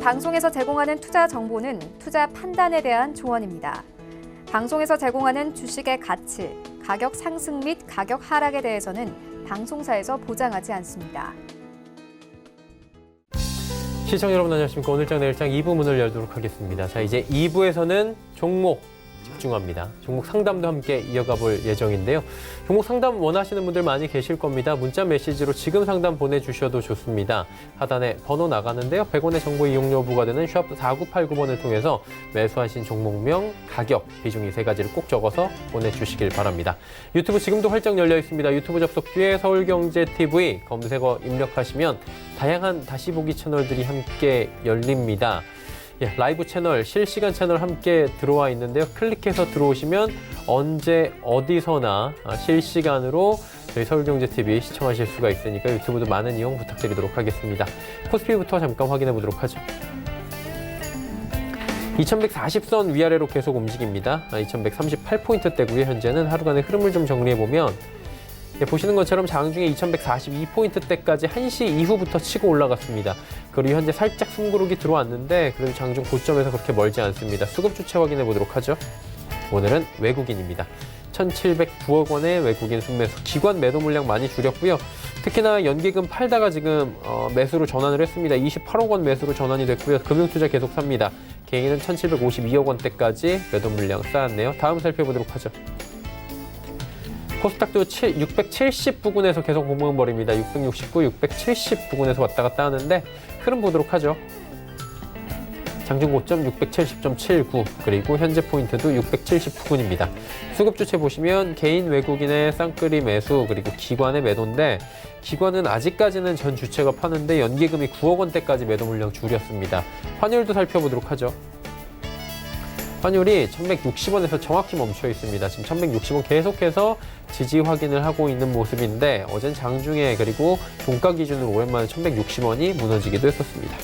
방송에서 제공하는 투자 정보는 투자 판단에 대한 조언입니다. 방송에서 제공하는 주식의 가치, 가격 상승 및 가격 하락에 대해서는 방송사에서 보장하지 않습니다. 시청자 여러분 안녕하십니까. 오늘장 내일장 2부 문을 열도록 하겠습니다. 자, 이제 2부에서는 종목 집중합니다. 종목 상담도 함께 이어가 볼 예정인데요. 종목 상담 원하시는 분들 많이 계실 겁니다. 문자 메시지로 지금 상담 보내주셔도 좋습니다. 하단에 번호 나가는데요. 100원의 정보 이용료 부과되는 샵 4989번을 통해서 매수하신 종목명, 가격, 비중이 3가지를 꼭 적어서 보내주시길 바랍니다. 유튜브 지금도 활짝 열려 있습니다. 유튜브 접속 뒤에 서울경제TV 검색어 입력하시면 다양한 다시 보기 채널들이 함께 열립니다. 예, 라이브 채널, 실시간 채널 함께 들어와 있는데요. 클릭해서 들어오시면 언제 어디서나 실시간으로 저희 서울경제TV 시청하실 수가 있으니까 유튜브도 많은 이용 부탁드리도록 하겠습니다. 코스피부터 잠깐 확인해 보도록 하죠. 2140선 위아래로 계속 움직입니다. 2138포인트대고요. 현재는 하루간의 흐름을 좀 정리해 보면 보시는 것처럼 장중에 2142포인트대까지 1시 이후부터 치고 올라갔습니다. 그리고 현재 살짝 숨고르기 들어왔는데 그래도 장중 고점에서 그렇게 멀지 않습니다. 수급 주체 확인해 보도록 하죠. 오늘은 외국인입니다. 1,709억 원의 외국인 순매수, 기관 매도 물량 많이 줄였고요. 특히나 연기금 팔다가 지금 매수로 전환을 했습니다. 28억 원 매수로 전환이 됐고요. 금융투자 계속 삽니다. 개인은 1,752억 원대까지 매도 물량 쌓았네요. 다음 살펴보도록 하죠. 코스닥도 670 부근에서 계속 공방벌입니다. 669, 670 부근에서 왔다 갔다 하는데 흐름 보도록 하죠. 장중 고점 670.79 그리고 현재 포인트도 670 부근입니다. 수급 주체 보시면 개인 외국인의 쌍끌이 매수 그리고 기관의 매도인데 기관은 아직까지는 전 주체가 파는데 연기금이 9억 원대까지 매도 물량 줄였습니다. 환율도 살펴보도록 하죠. 환율이 1160원에서 정확히 멈춰 있습니다. 지금 1160원 계속해서 지지 확인을 하고 있는 모습인데 어젠 장중에 그리고 종가 기준으로 오랜만에 1160원이 무너지기도 했었습니다.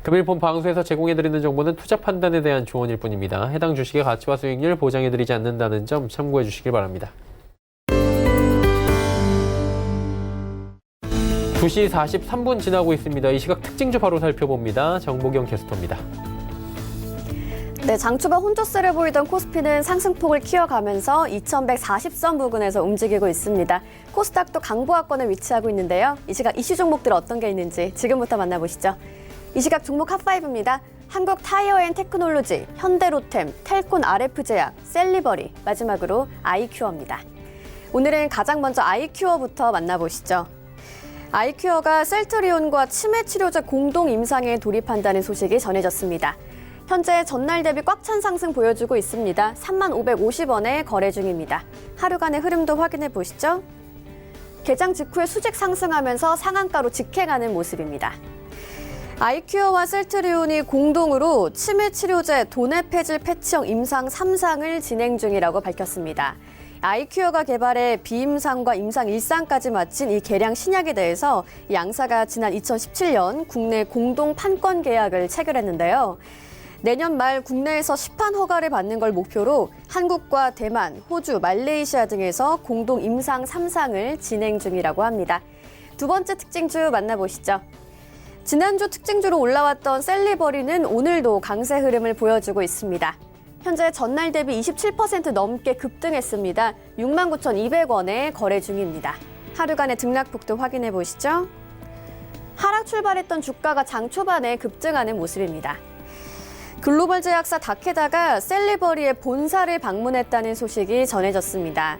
금일폰 방송에서 제공해드리는 정보는 투자 판단에 대한 조언일 뿐입니다. 해당 주식의 가치와 수익률 보장해드리지 않는다는 점 참고해 주시길 바랍니다. 2시 43분 지나고 있습니다. 이 시각 특징주 바로 살펴봅니다. 정보경 캐스터입니다. 네, 장초반 혼조세를 보이던 코스피는 상승폭을 키워가면서 2140선 부근에서 움직이고 있습니다. 코스닥도 강보합권에 위치하고 있는데요. 이 시각 이슈 종목들 어떤 게 있는지 지금부터 만나보시죠. 이 시각 종목 핫5입니다. 한국타이어앤테크놀로지, 현대로템, 텔콘 RF제약, 셀리버리, 마지막으로 아이큐어입니다. 오늘은 가장 먼저 아이큐어부터 만나보시죠. 아이큐어가 셀트리온과 치매 치료제 공동 임상에 돌입한다는 소식이 전해졌습니다. 현재 전날 대비 꽉 찬 상승 보여주고 있습니다. 3550원에 거래 중입니다. 하루간의 흐름도 확인해 보시죠. 개장 직후에 수직 상승하면서 상한가로 직행하는 모습입니다. 아이큐어와 셀트리온이 공동으로 치매 치료제 도네페질 패치형 임상 3상을 진행 중이라고 밝혔습니다. 아이큐어가 개발해 비임상과 임상 1상까지 마친 이 개량 신약에 대해서 양사가 지난 2017년 국내 공동 판권 계약을 체결했는데요. 내년 말 국내에서 시판 허가를 받는 걸 목표로 한국과 대만, 호주, 말레이시아 등에서 공동 임상 3상을 진행 중이라고 합니다. 두 번째 특징주 만나보시죠. 지난주 특징주로 올라왔던 셀리버리는 오늘도 강세 흐름을 보여주고 있습니다. 현재 전날 대비 27% 넘게 급등했습니다. 69,200원에 거래 중입니다. 하루간의 등락폭도 확인해 보시죠. 하락 출발했던 주가가 장 초반에 급증하는 모습입니다. 글로벌 제약사 다케다가 셀리버리의 본사를 방문했다는 소식이 전해졌습니다.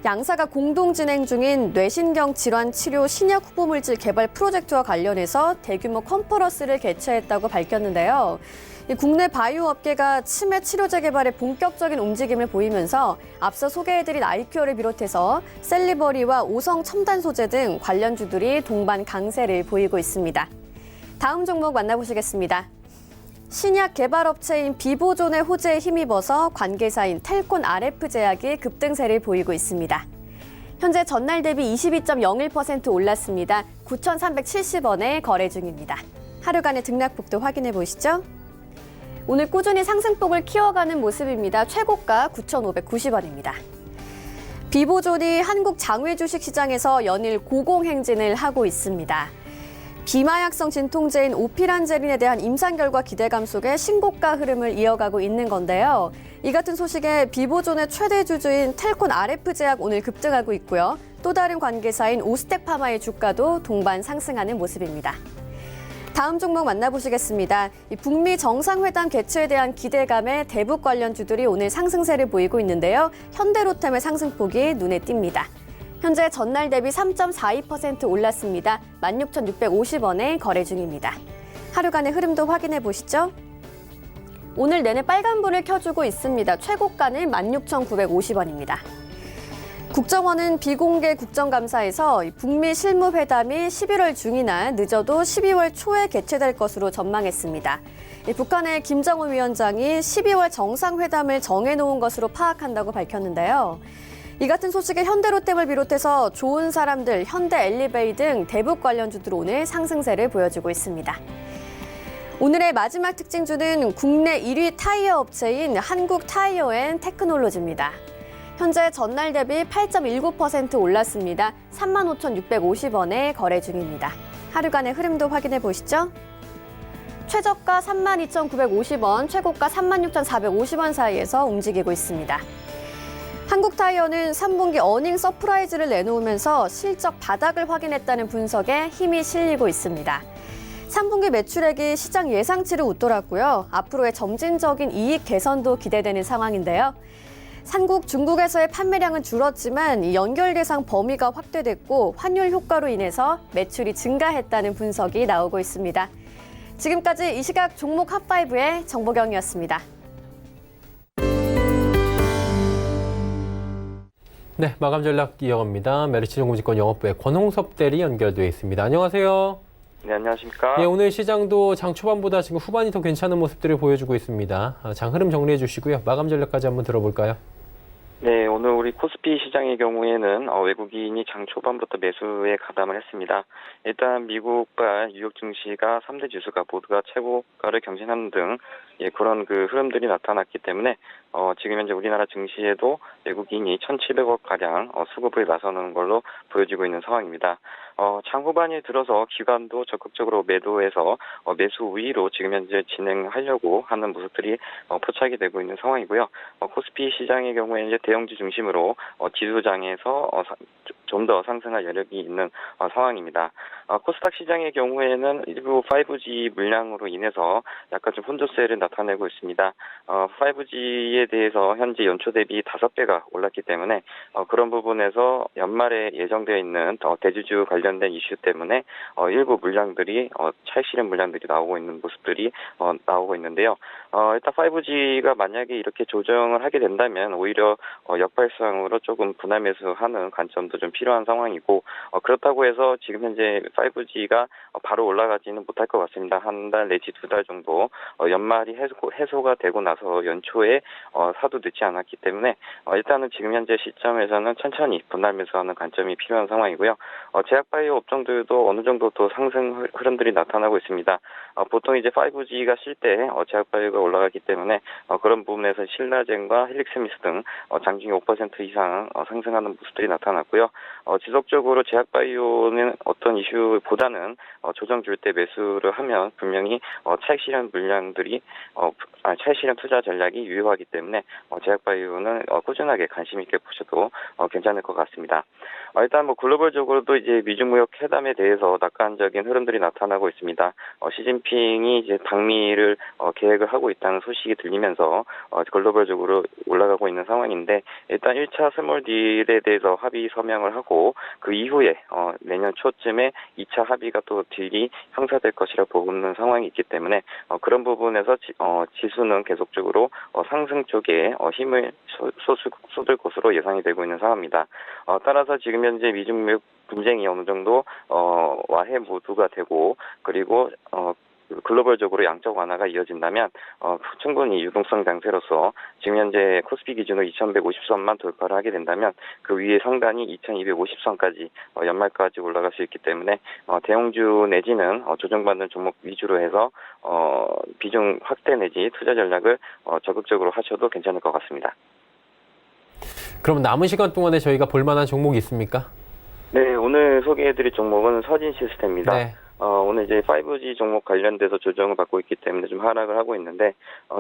양사가 공동 진행 중인 뇌신경 질환 치료 신약 후보물질 개발 프로젝트와 관련해서 대규모 컨퍼런스를 개최했다고 밝혔는데요. 국내 바이오 업계가 치매 치료제 개발에 본격적인 움직임을 보이면서 앞서 소개해드린 아이큐어를 비롯해서 셀리버리와 오성 첨단 소재 등 관련주들이 동반 강세를 보이고 있습니다. 다음 종목 만나보시겠습니다. 신약 개발업체인 비보존의 호재에 힘입어서 관계사인 텔콘 RF제약이 급등세를 보이고 있습니다. 현재 전날 대비 22.01% 올랐습니다. 9,370원에 거래 중입니다. 하루간의 등락폭도 확인해 보시죠. 오늘 꾸준히 상승폭을 키워가는 모습입니다. 최고가 9,590원입니다. 비보존이 한국 장외 주식시장에서 연일 고공행진을 하고 있습니다. 비마약성 진통제인 오피란제린에 대한 임상 결과 기대감 속에 신고가 흐름을 이어가고 있는 건데요. 이 같은 소식에 비보존의 최대 주주인 텔콘 RF제약 오늘 급등하고 있고요. 또 다른 관계사인 오스텍파마의 주가도 동반 상승하는 모습입니다. 다음 종목 만나보시겠습니다. 북미 정상회담 개최에 대한 기대감에 대북 관련주들이 오늘 상승세를 보이고 있는데요. 현대로템의 상승폭이 눈에 띕니다. 현재 전날 대비 3.42% 올랐습니다. 16,650원에 거래 중입니다. 하루간의 흐름도 확인해 보시죠. 오늘 내내 빨간불을 켜주고 있습니다. 최고가는 16,950원입니다. 국정원은 비공개 국정감사에서 북미 실무회담이 11월 중이나 늦어도 12월 초에 개최될 것으로 전망했습니다. 북한의 김정은 위원장이 12월 정상회담을 정해놓은 것으로 파악한다고 밝혔는데요. 이 같은 소식에 현대로템을 비롯해서 좋은 사람들, 현대엘리베이 등 대북 관련주들 오늘 상승세를 보여주고 있습니다. 오늘의 마지막 특징주는 국내 1위 타이어 업체인 한국타이어앤테크놀로지입니다. 현재 전날 대비 8.19% 올랐습니다. 35,650원에 거래 중입니다. 하루간의 흐름도 확인해 보시죠. 최저가 32,950원, 최고가 36,450원 사이에서 움직이고 있습니다. 한국타이어는 3분기 어닝 서프라이즈를 내놓으면서 실적 바닥을 확인했다는 분석에 힘이 실리고 있습니다. 3분기 매출액이 시장 예상치를 웃돌았고요. 앞으로의 점진적인 이익 개선도 기대되는 상황인데요. 한국, 중국에서의 판매량은 줄었지만 연결 대상 범위가 확대됐고 환율 효과로 인해서 매출이 증가했다는 분석이 나오고 있습니다. 지금까지 이 시각 종목 핫5의 정보경이었습니다. 네, 마감 전략 이어갑니다. 메리츠증권증권 영업부의 권홍섭 대리 연결되어 있습니다. 안녕하세요. 네, 안녕하십니까. 예, 오늘 시장도 장 초반보다 지금 후반이 더 괜찮은 모습들을 보여주고 있습니다. 장 흐름 정리해 주시고요. 마감 전략까지 한번 들어볼까요? 네, 오늘 우리 코스피 시장의 경우에는 외국인이 장 초반부터 매수에 가담을 했습니다. 일단 미국과 뉴욕 증시가 3대 지수가 모두가 최고가를 경신하는 등 그런 흐름들이 나타났기 때문에 지금 현재 우리나라 증시에도 외국인이 1,700억 가량 수급을 나서는 걸로 보여지고 있는 상황입니다. 장 후반에 들어서 기관도 적극적으로 매도해서 매수 우위로 지금 현재 진행하려고 하는 모습들이 포착이 되고 있는 상황이고요. 코스피 시장의 경우에 이제 대형주 중심으로 지수장에서 좀 더 상승할 여력이 있는 상황입니다. 코스닥 시장의 경우에는 일부 5G 물량으로 인해서 약간 좀 혼조세를 나타내고 있습니다. 5G에 대해서 현재 연초 대비 5배가 올랐기 때문에 그런 부분에서 연말에 예정되어 있는 대주주 관련된 이슈 때문에 일부 물량들이 차익 실현 물량들이 나오고 있는 모습들이 나오고 있는데요. 일단 5G가 만약에 이렇게 조정을 하게 된다면 오히려 역발상으로 조금 분할 매수하는 관점도 좀 필요한 상황이고 그렇다고 해서 지금 현재 5G가 바로 올라가지는 못할 것 같습니다. 한 달 내지 2달 정도 연말이 해소가 되고 나서 연초에 사도 늦지 않았기 때문에 일단은 지금 현재 시점에서는 천천히 분할 매수하는 관점이 필요한 상황이고요. 제약바이오 업종들도 어느 정도 또 상승 흐름들이 나타나고 있습니다. 보통 이제 5G가 쉴 때 제약바이오가 올라가기 때문에 그런 부분에서 신라젠과 헬릭스미스 등 장중에 5% 이상 상승하는 모습들이 나타났고요. 지속적으로 제약바이오는 어떤 이슈보다는 조정 줄 때 매수를 하면 분명히 차익 실현 물량들이 차익 실현 투자 전략이 유효하기 때문에 제약바이오는 꾸준하게 관심 있게 보셔도 괜찮을 것 같습니다. 일단 글로벌적으로도 이제 미중무역 회담에 대해서 낙관적인 흐름들이 나타나고 있습니다. 시진핑이 이제 방미를 계획을 하고 있다는 소식이 들리면서 글로벌적으로 올라가고 있는 상황인데 일단 1차 스몰 딜에 대해서 합의 서명을 하고 그 이후에 내년 초쯤에 2차 합의가 또 딜이 형사될 것이라 보는 상황이 있기 때문에 그런 부분에서 지수는 계속적으로 상승 쪽에 힘을 쏟을 것으로 예상이 되고 있는 상황입니다. 따라서 지금 현재 미중무역 분쟁이 어느 정도 와해 모두가 되고 그리고 글로벌적으로 양적 완화가 이어진다면 충분히 유동성 장세로서 지금 현재 코스피 기준으로 2150선만 돌파를 하게 된다면 그 위에 상단이 2250선까지 연말까지 올라갈 수 있기 때문에 대형주 내지는 조정받는 종목 위주로 해서 비중 확대 내지 투자 전략을 적극적으로 하셔도 괜찮을 것 같습니다. 그럼 남은 시간 동안에 저희가 볼 만한 종목이 있습니까? 네, 오늘 소개해드릴 종목은 서진 시스템입니다. 네. 오늘 이제 5G 종목 관련돼서 조정을 받고 있기 때문에 좀 하락을 하고 있는데,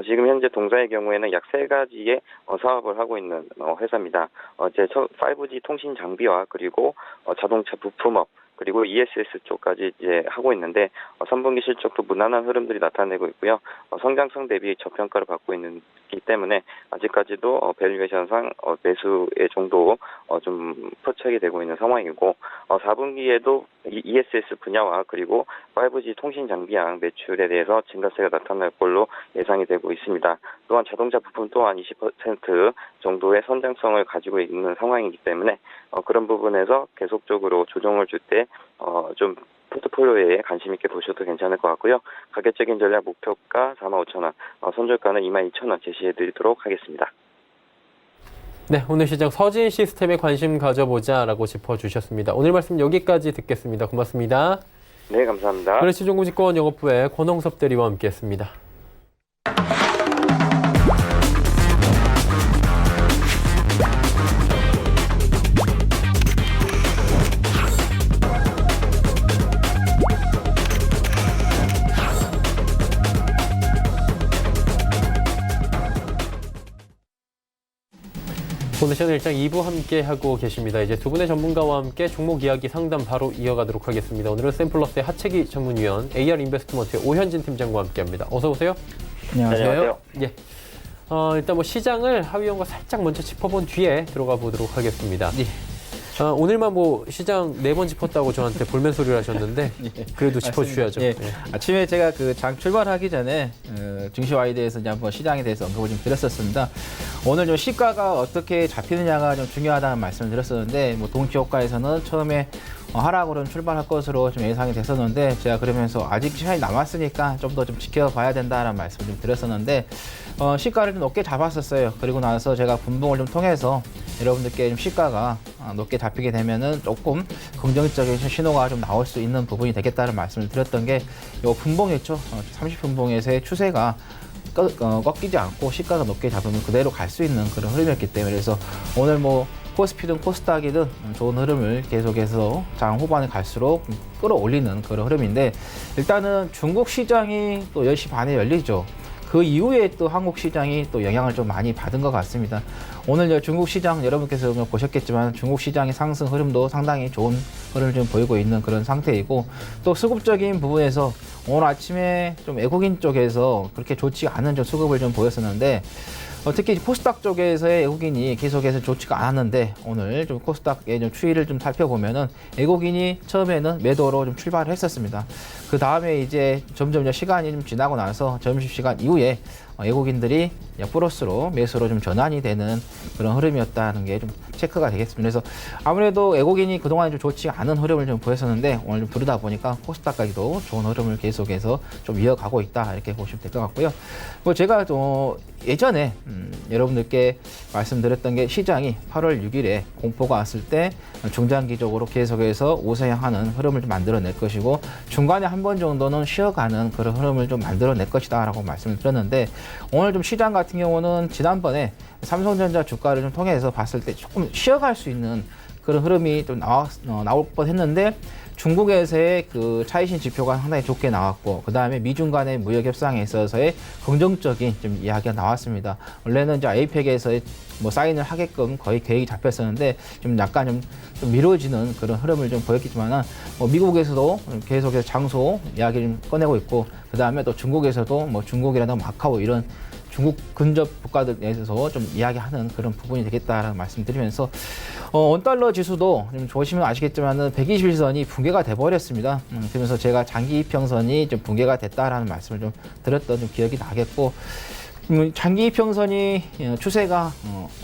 지금 현재 동사의 경우에는 약 3가지의 사업을 하고 있는 회사입니다. 이제 5G 통신 장비와 그리고 자동차 부품업, 그리고 ESS 쪽까지 이제 하고 있는데 3분기 실적도 무난한 흐름들이 나타내고 있고요. 성장성 대비 저평가를 받고 있기 때문에 아직까지도 밸류에이션상 매수의 정도 좀 포착이 되고 있는 상황이고 4분기에도 ESS 분야와 그리고 5G 통신 장비양 매출에 대해서 증가세가 나타날 걸로 예상이 되고 있습니다. 또한 자동차 부품 또한 20% 정도의 성장성을 가지고 있는 상황이기 때문에 그런 부분에서 계속적으로 조정을 줄 때 좀 포트폴리오에 관심 있게 보셔도 괜찮을 것 같고요. 가격적인 전략 목표가 45,000원, 손절가는 22,000원 제시해드리도록 하겠습니다. 네, 오늘 시장 서진 시스템에 관심 가져보자라고 짚어주셨습니다. 오늘 말씀 여기까지 듣겠습니다. 고맙습니다. 네, 감사합니다. 그래시종무직권 영업부의 권홍섭 대리와 함께했습니다. 오늘 시장 일장 2부 함께 하고 계십니다. 이제 두 분의 전문가와 함께 종목 이야기 상담 바로 이어가도록 하겠습니다. 오늘은 샘플러스의 하채기 전문위원 AR 인베스트먼트의 오현진 팀장과 함께합니다. 어서 오세요. 안녕하세요. 예. 일단 뭐 시장을 하위원과 살짝 먼저 짚어본 뒤에 들어가 보도록 하겠습니다. 예. 오늘만 뭐 시장 4번 짚었다고 저한테 볼멘 소리를 하셨는데 그래도 짚어주셔야죠. 예. 예. 아침에 제가 그 장 출발하기 전에 증시와에 대해서 이제 한번 시장에 대해서 언급을 좀 드렸었습니다. 오늘 좀 시가가 어떻게 잡히느냐가 좀 중요하다는 말씀을 드렸었는데 뭐 동시 효과에서는 처음에 하락으로 출발할 것으로 좀 예상이 됐었는데 제가 그러면서 아직 시간이 남았으니까 좀 더 좀 지켜봐야 된다라는 말씀을 좀 드렸었는데 시가를 좀 높게 잡았었어요. 그리고 나서 제가 분봉을 좀 통해서 여러분들께 좀 시가가 높게 잡히게 되면은 조금 긍정적인 신호가 좀 나올 수 있는 부분이 되겠다는 말씀을 드렸던 게 요 분봉이었죠. 30분봉에서의 추세가 꺾이지 않고 시가가 높게 잡으면 그대로 갈 수 있는 그런 흐름이었기 때문에 그래서 오늘 뭐 코스피든 코스닥이든 좋은 흐름을 계속해서 장 후반에 갈수록 끌어올리는 그런 흐름인데 일단은 중국 시장이 또 10시 반에 열리죠. 그 이후에 또 한국 시장이 또 영향을 좀 많이 받은 것 같습니다. 오늘 중국 시장 여러분께서 보셨겠지만 중국 시장의 상승 흐름도 상당히 좋은 흐름을 좀 보이고 있는 그런 상태이고 또 수급적인 부분에서 오늘 아침에 좀 외국인 쪽에서 그렇게 좋지 않은 좀 수급을 좀 보였었는데 특히 코스닥 쪽에서의 외국인이 계속해서 좋지가 않았는데 오늘 좀 코스닥의 좀 추이를 좀 살펴보면은 외국인이 처음에는 매도로 좀 출발을 했었습니다. 그 다음에 이제 점점 시간이 좀 지나고 나서 점심시간 이후에 외국인들이 플러스로 매수로 좀 전환이 되는 그런 흐름이었다는 게 좀 체크가 되겠습니다. 그래서 아무래도 외국인이 그동안 좀 좋지 않은 흐름을 좀 보였었는데 오늘 좀 부르다 보니까 코스닥까지도 좋은 흐름을 계속해서 좀 이어가고 있다 이렇게 보시면 될 것 같고요. 뭐 제가 또 예전에 여러분들께 말씀드렸던 게 시장이 8월 6일에 공포가 왔을 때 중장기적으로 계속해서 우상향하는 흐름을 좀 만들어낼 것이고 중간에 한 번 정도는 쉬어가는 그런 흐름을 좀 만들어낼 것이다 라고 말씀을 드렸는데 오늘 좀 시장 같은 경우는 지난번에 삼성전자 주가를 좀 통해서 봤을 때 조금 쉬어갈 수 있는 그런 흐름이 좀 나올 뻔했는데 중국에서의 그 차이신 지표가 상당히 좋게 나왔고 그 다음에 미중 간의 무역 협상에 있어서의 긍정적인 좀 이야기가 나왔습니다. 원래는 이제 아이팩에서의 뭐 사인을 하게끔 거의 계획이 잡혔었는데 좀 약간 좀 미뤄지는 그런 흐름을 좀 보였겠지만은 뭐 미국에서도 계속해서 장소 이야기를 좀 꺼내고 있고 그 다음에 또 중국에서도 뭐 중국이라든가 마카오 이런 중국 근접 국가들에 대해서 좀 이야기하는 그런 부분이 되겠다라는 말씀드리면서 원달러 지수도 좀 보시면 아시겠지만은 121선이 붕괴가 돼버렸습니다. 그러면서 제가 장기 이평선이 좀 붕괴가 됐다라는 말씀을 좀 드렸던 좀 기억이 나겠고 장기 이평선이 추세가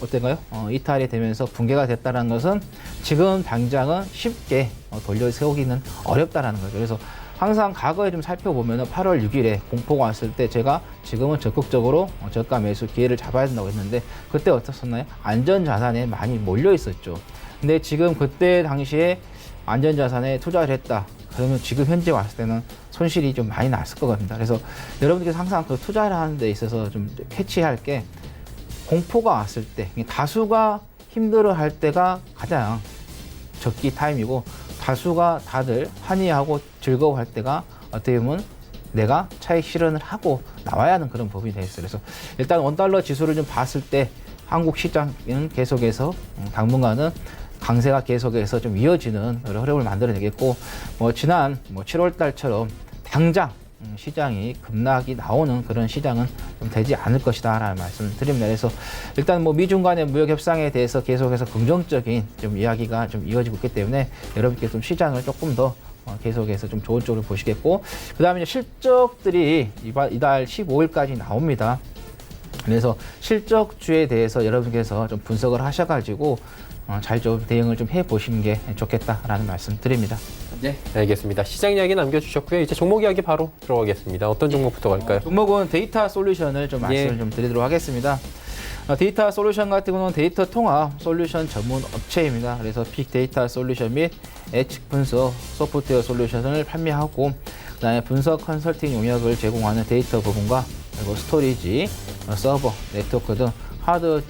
어떤가요? 이탈이 되면서 붕괴가 됐다는 것은 지금 당장은 쉽게 돌려 세우기는 어렵다라는 거죠. 그래서 항상 과거에 좀 살펴보면 8월 6일에 공포가 왔을 때 제가 지금은 적극적으로 저가 매수 기회를 잡아야 된다고 했는데 그때 어떻었나요? 안전자산에 많이 몰려 있었죠. 근데 지금 그때 당시에 안전자산에 투자를 했다. 그러면 지금 현재 왔을 때는 손실이 좀 많이 났을 것 같습니다. 그래서 여러분들께서 항상 그 투자를 하는 데 있어서 좀 캐치할 게 공포가 왔을 때 다수가 힘들어할 때가 가장 적기 타임이고 다수가 다들 환희하고 즐거워할 때가 어떻게 보면 내가 차익 실현을 하고 나와야 하는 그런 법이 돼 있어요. 그래서 일단 원달러 지수를 좀 봤을 때 한국 시장은 계속해서 당분간은 강세가 계속해서 좀 이어지는 그런 흐름을 만들어내겠고, 지난 7월 달처럼 당장 시장이 급락이 나오는 그런 시장은 좀 되지 않을 것이다라는 말씀을 드립니다. 그래서 일단 미중 간의 무역 협상에 대해서 계속해서 긍정적인 좀 이야기가 좀 이어지고 있기 때문에 여러분께 좀 시장을 조금 더 계속해서 좀 좋은 쪽으로 보시겠고, 그 다음에 실적들이 이달 15일까지 나옵니다. 그래서 실적주에 대해서 여러분께서 좀 분석을 하셔가지고 잘 좀 대응을 좀 해보시는 게 좋겠다라는 말씀 드립니다. 네, 알겠습니다. 시장 이야기 남겨주셨고요. 이제 종목 이야기 바로 들어가겠습니다. 어떤 종목부터 갈까요? 종목은 데이터 솔루션을 좀 말씀을 좀 드리도록 하겠습니다. 데이터 솔루션 같은 경우는 데이터 통합 솔루션 전문 업체입니다. 그래서 빅데이터 솔루션 및 예측 분석 소프트웨어 솔루션을 판매하고, 그다음에 분석 컨설팅 용역을 제공하는 데이터 부분과 그리고 스토리지, 서버, 네트워크 등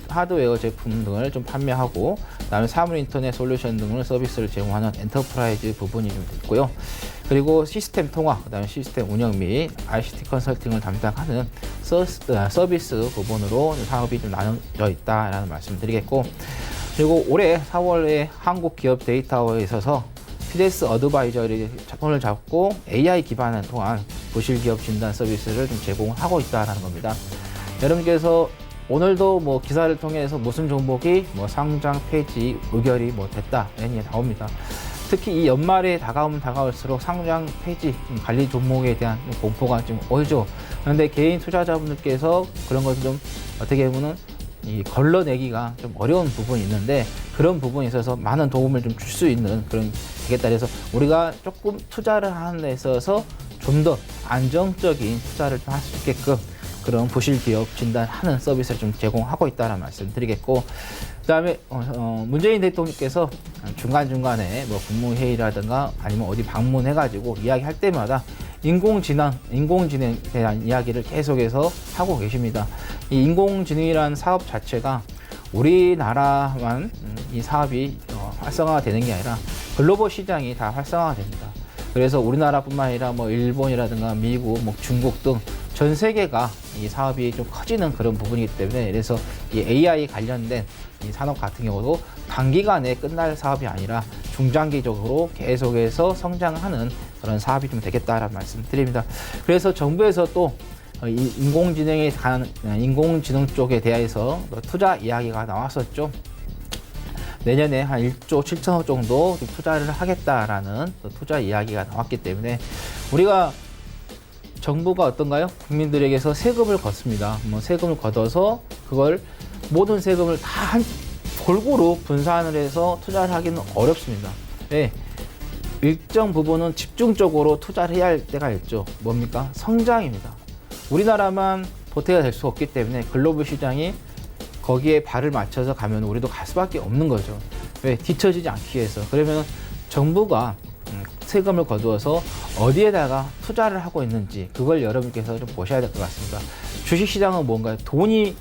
하드웨어 제품 등을 좀 판매하고, 그다음에 사물 인터넷 솔루션 등을 서비스를 제공하는 엔터프라이즈 부분이 좀 있고요. 그리고 시스템 통합, 그다음에 시스템 운영 및 ICT 컨설팅을 담당하는 서비스 부분으로 사업이 좀 나눠져 있다라는 말씀을 드리겠고, 그리고 올해 4월에 한국 기업 데이터에 있어서 피데스 어드바이저리 손을 잡고 AI 기반을 통한 부실 기업 진단 서비스를 좀 제공하고 있다라는 겁니다. 여러분께서 오늘도 기사를 통해서 무슨 종목이 상장 폐지 의결이 됐다 이런 게 나옵니다. 특히 이 연말에 다가오면 다가올수록 상장 폐지 관리 종목에 대한 공포가 좀 오죠. 그런데 개인 투자자분들께서 그런 것을 좀 어떻게 보면 걸러내기가 좀 어려운 부분이 있는데, 그런 부분에 있어서 많은 도움을 좀 줄 수 있는 그런 되겠다. 그래서 우리가 조금 투자를 하는 데 있어서 좀 더 안정적인 투자를 좀 할 수 있게끔 그런 부실 기업 진단하는 서비스를 좀 제공하고 있다는 말씀 드리겠고, 그다음에 문재인 대통령께서 중간중간에 국무회의라든가 아니면 어디 방문해가지고 이야기할 때마다 인공지능에 대한 이야기를 계속해서 하고 계십니다. 이 인공지능이라는 사업 자체가 우리나라만 이 사업이 활성화가 되는 게 아니라 글로벌 시장이 다 활성화가 됩니다. 그래서 우리나라뿐만 아니라 일본이라든가 미국, 중국 등 전 세계가 이 사업이 좀 커지는 그런 부분이기 때문에, 그래서 이 AI 관련된 이 산업 같은 경우도 단기간에 끝날 사업이 아니라 중장기적으로 계속해서 성장하는 그런 사업이 좀 되겠다라는 말씀 드립니다. 그래서 정부에서 또 이 인공지능 쪽에 대해서 투자 이야기가 나왔었죠. 내년에 한 1조 7천억 정도 투자를 하겠다라는 투자 이야기가 나왔기 때문에, 우리가 정부가 어떤가요? 국민들에게서 세금을 걷습니다. 세금을 걷어서 그걸 모든 세금을 다 골고루 분산을 해서 투자를 하기는 어렵습니다. 네. 일정 부분은 집중적으로 투자를 해야 할 때가 있죠. 뭡니까? 성장입니다. 우리나라만 도태가 될 수 없기 때문에 글로벌 시장이 거기에 발을 맞춰서 가면 우리도 갈 수밖에 없는 거죠. 왜? 뒤처지지 않기 위해서. 그러면 정부가 세금을 거두어서 어디에다가 투자를 하고 있는지 그걸 여러분께서 좀 보셔야 될 것 같습니다. 주식시장은 뭔가요? 돈이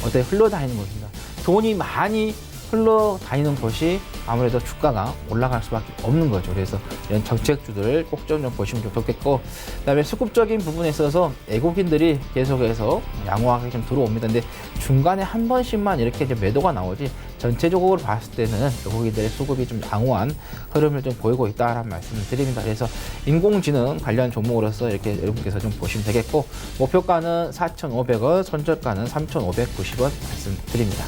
어떻게 흘러다니는 것입니다. 돈이 많이 흘러다니는 곳이 아무래도 주가가 올라갈 수밖에 없는 거죠. 그래서 이런 정책주들을 꼭 좀 보시면 좋겠고, 그다음에 수급적인 부분에 있어서 외국인들이 계속해서 양호하게 좀 들어옵니다. 근데 중간에 한 번씩만 이렇게 이제 매도가 나오지, 전체적으로 봤을 때는 외국인들의 수급이 좀 양호한 흐름을 좀 보이고 있다라는 말씀을 드립니다. 그래서 인공지능 관련 종목으로서 이렇게 여러분께서 좀 보시면 되겠고, 목표가는 4,500원, 손절가는 3,590원 말씀드립니다.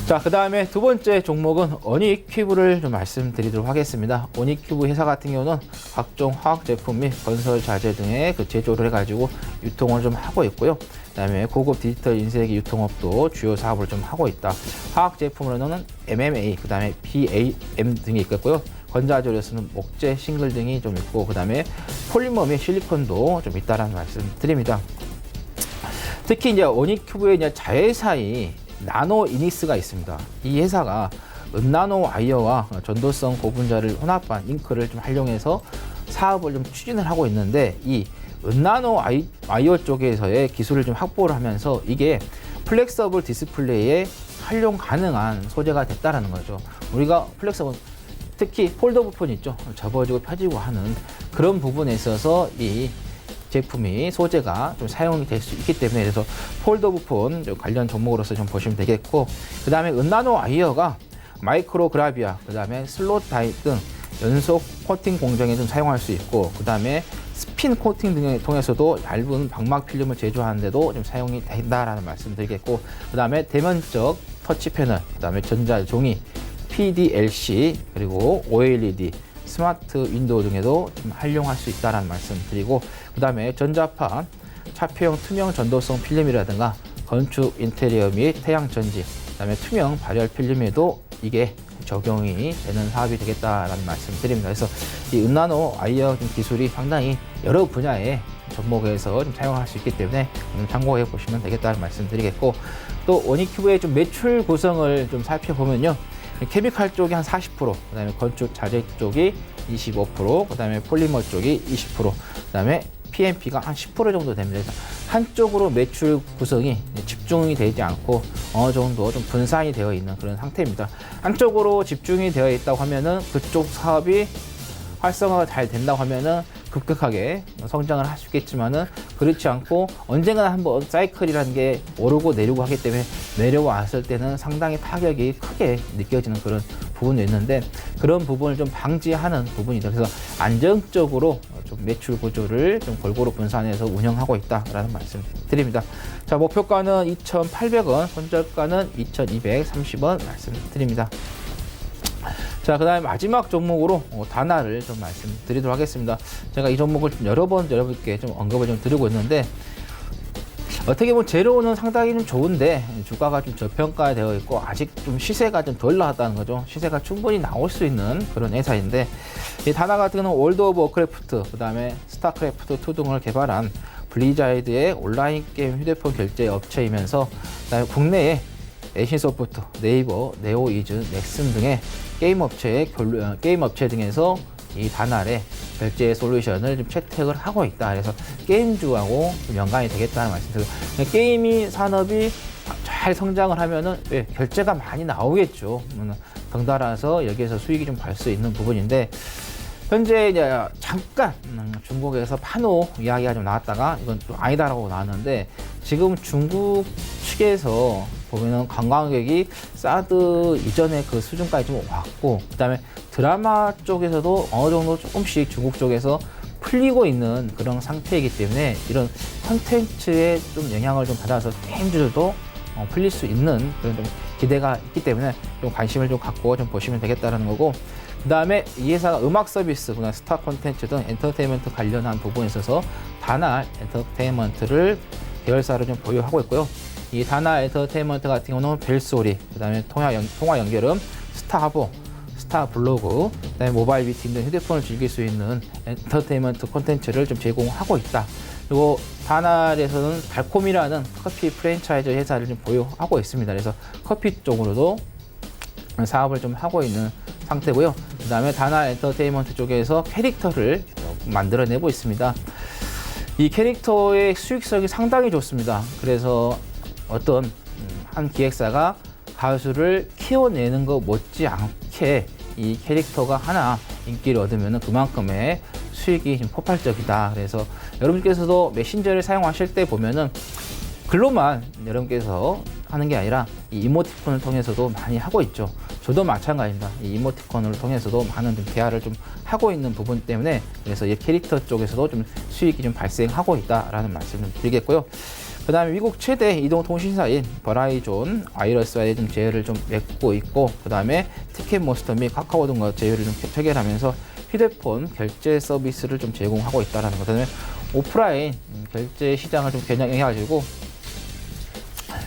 자, 그 다음에 두 번째 종목은 어닉큐브를 좀 말씀드리도록 하겠습니다. 어닉큐브 회사 같은 경우는 각종 화학 제품 및 건설 자재 등의 제조를 해가지고 유통을 좀 하고 있고요. 그 다음에 고급 디지털 인쇄기 유통업도 주요 사업을 좀 하고 있다. 화학 제품으로는 MMA, 그 다음에 BAM 등이 있겠고요. 건자재로서는 목재, 싱글 등이 좀 있고, 그 다음에 폴리머 및 실리콘도 좀 있다라는 말씀 드립니다. 특히 이제 어닉큐브의 이제 자회사인 나노 이닉스가 있습니다. 이 회사가 은나노 와이어와 전도성 고분자를 혼합한 잉크를 좀 활용해서 사업을 좀 추진을 하고 있는데, 이 은나노 와이어 쪽에서의 기술을 좀 확보를 하면서 이게 플렉서블 디스플레이에 활용 가능한 소재가 됐다라는 거죠. 우리가 플렉서블 특히 폴더블 폰 있죠. 접어지고 펴지고 하는 그런 부분에 있어서 이 제품이 소재가 좀 사용이 될 수 있기 때문에 그래서 폴더블 폰 관련 종목으로서 좀 보시면 되겠고 그 다음에 은나노 와이어가 마이크로 그라비아 그 다음에 슬롯 다이 등 연속 코팅 공정에 좀 사용할 수 있고 그 다음에 스핀 코팅 등을 통해서도 얇은 방막 필름을 제조하는데도 좀 사용이 된다라는 말씀 드리겠고 그 다음에 대면적 터치 패널 그 다음에 전자 종이 PDLC 그리고 OLED 스마트 윈도우 등에도 좀 활용할 수 있다는 말씀 드리고 그 다음에 전자파 차폐형 투명 전도성 필름이라든가 건축 인테리어 및 태양 전지 그 다음에 투명 발열 필름에도 이게 적용이 되는 사업이 되겠다라는 말씀 드립니다. 그래서 이 은나노 와이어 기술이 상당히 여러 분야의 접목에서 좀 사용할 수 있기 때문에 참고해 보시면 되겠다는 말씀 드리겠고 또 원익큐브의 좀 매출 구성을 좀 살펴보면요. 케미칼 쪽이 한 40%, 그 다음에 건축 자재 쪽이 25%, 그 다음에 폴리머 쪽이 20%, 그 다음에 PMP가 한 10% 정도 됩니다. 그래서 한쪽으로 매출 구성이 집중이 되지 않고 어느 정도 좀 분산이 되어 있는 그런 상태입니다. 한쪽으로 집중이 되어 있다고 하면은 그쪽 사업이 활성화가 잘 된다고 하면은 급격하게 성장을 할 수 있겠지만은 그렇지 않고 언젠가는 한번 사이클이라는 게 오르고 내리고 하기 때문에 내려왔을 때는 상당히 타격이 크게 느껴지는 그런 부분도 있는데 그런 부분을 좀 방지하는 부분이죠. 그래서 안정적으로 좀 매출 구조를 좀 골고루 분산해서 운영하고 있다라는 말씀 드립니다. 자, 목표가는 2,800원, 손절가는 2,230원 말씀드립니다. 자, 그 다음에 마지막 종목으로 다나를 좀 말씀드리도록 하겠습니다. 제가 이 종목을 여러 번 여러분께 좀 언급을 좀 드리고 있는데 어떻게 보면 재료는 상당히 좀 좋은데 주가가 좀 저평가되어 있고 아직 좀 시세가 좀 덜 나왔다는 거죠. 시세가 충분히 나올 수 있는 그런 회사인데 이 다나 같은 경우는 월드 오브 워크래프트, 그 다음에 스타크래프트 2 등을 개발한 블리자드의 온라인 게임 휴대폰 결제 업체이면서 그다음에 국내에 애신소프트, 네이버, 네오이즈, 넥슨 등의 게임 업체 등에서 이 다날의 결제 솔루션을 좀 채택을 하고 있다. 그래서 게임주하고 좀 연관이 되겠다는 말씀드리고 게임이 산업이 잘 성장을 하면은 결제가 많이 나오겠죠. 덩달아서 여기에서 수익이 좀 발 수 있는 부분인데 현재 이제 잠깐 중국에서 판호 이야기가 좀 나왔다가 이건 좀 아니다라고 나왔는데 지금 중국 측에서 보면은 관광객이 사드 이전의 그 수준까지 좀 왔고 그다음에 드라마 쪽에서도 어느 정도 조금씩 중국 쪽에서 풀리고 있는 그런 상태이기 때문에 이런 컨텐츠에 좀 영향을 좀 받아서 게임주들도 풀릴 수 있는 그런 좀 기대가 있기 때문에 좀 관심을 좀 갖고 좀 보시면 되겠다라는 거고 그 다음에 이 회사가 음악 서비스, 그다음 스타 콘텐츠 등 엔터테인먼트 관련한 부분에 있어서 다나 엔터테인먼트를 계열사를 좀 보유하고 있고요. 이 다나 엔터테인먼트 같은 경우는 벨소리, 그 다음에 통화 연결음, 스타하보, 스타블로그, 그 다음에 모바일 미팅 등 휴대폰을 즐길 수 있는 엔터테인먼트 콘텐츠를 좀 제공하고 있다. 그리고 다나에서는 달콤이라는 커피 프랜차이즈 회사를 좀 보유하고 있습니다. 그래서 커피 쪽으로도 사업을 좀 하고 있는 상태고요. 그 다음에 다나 엔터테인먼트 쪽에서 캐릭터를 만들어내고 있습니다. 이 캐릭터의 수익성이 상당히 좋습니다. 그래서 어떤 한 기획사가 가수를 키워내는 것 못지않게 이 캐릭터가 하나 인기를 얻으면 그만큼의 수익이 좀 폭발적이다. 그래서 여러분께서도 메신저를 사용하실 때 보면은 글로만 여러분께서 하는 게 아니라 이 이모티콘을 통해서도 많이 하고 있죠. 저도 마찬가지입니다. 이 이모티콘을 통해서도 많은 좀 대화를 좀 하고 있는 부분 때문에 그래서 이 캐릭터 쪽에서도 좀 수익이 좀 발생하고 있다라는 말씀을 드리겠고요. 그 다음에 미국 최대 이동통신사인 버라이존 와이러스와의 좀 제휴를 좀 맺고 있고 그 다음에 티켓몬스터 및 카카오 등과 제휴를 좀 체결하면서 휴대폰 결제 서비스를 좀 제공하고 있다는 것. 그다음에 오프라인 결제 시장을 좀 겨냥해가지고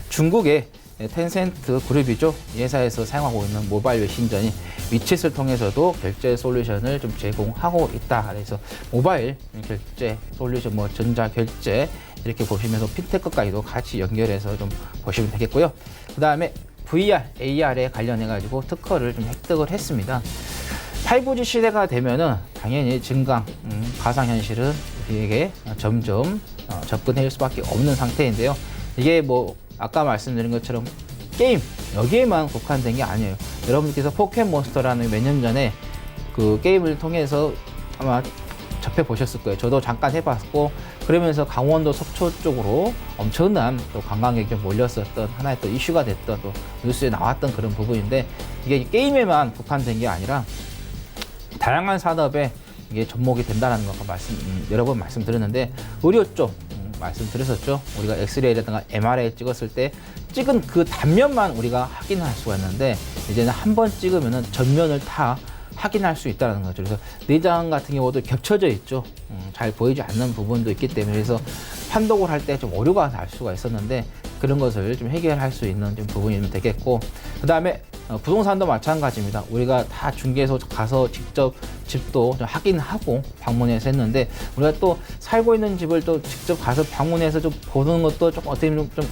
중국의 텐센트 그룹이죠. 이 회사에서 사용하고 있는 모바일 메신저인 위챗을 통해서도 결제 솔루션을 좀 제공하고 있다. 그래서 모바일 결제 솔루션, 뭐 전자 결제 이렇게 보시면서 핀테크까지도 같이 연결해서 좀 보시면 되겠고요. 그 다음에 VR, AR에 관련해가지고 특허를 좀 획득을 했습니다. 5G 시대가 되면은 당연히 증강, 가상현실은 우리에게 점점 접근할 수밖에 없는 상태인데요. 이게 뭐 아까 말씀드린 것처럼 게임 여기에만 국한된 게 아니에요. 여러분들께서 포켓몬스터라는 몇 년 전에 그 게임을 통해서 아마 접해보셨을 거예요. 저도 잠깐 해봤고 그러면서 강원도 속초 쪽으로 엄청난 또 관광객이 좀 몰렸었던 하나의 또 이슈가 됐던 또 뉴스에 나왔던 그런 부분인데 이게 게임에만 국한된 게 아니라 다양한 산업에 이게 접목이 된다는 거 여러 번 말씀드렸는데 의료 쪽 말씀드렸었죠. 우리가 엑스레이라든가 MRI 찍었을 때 찍은 그 단면만 우리가 확인할 수가 있는데 이제는 한 번 찍으면은 전면을 다 확인할 수 있다는 거죠. 그래서 내장 같은 경우도 겹쳐져 있죠. 잘 보이지 않는 부분도 있기 때문에 그래서 판독을 할 때 좀 오류가 날 수가 있었는데 그런 것을 좀 해결할 수 있는 좀 부분이 되겠고 그 다음에 부동산도 마찬가지입니다. 우리가 다 중개소 가서 직접 집도 좀 확인하고 방문해서 했는데 우리가 또 살고 있는 집을 또 직접 가서 방문해서 좀 보는 것도 좀 어떻게 보면 좀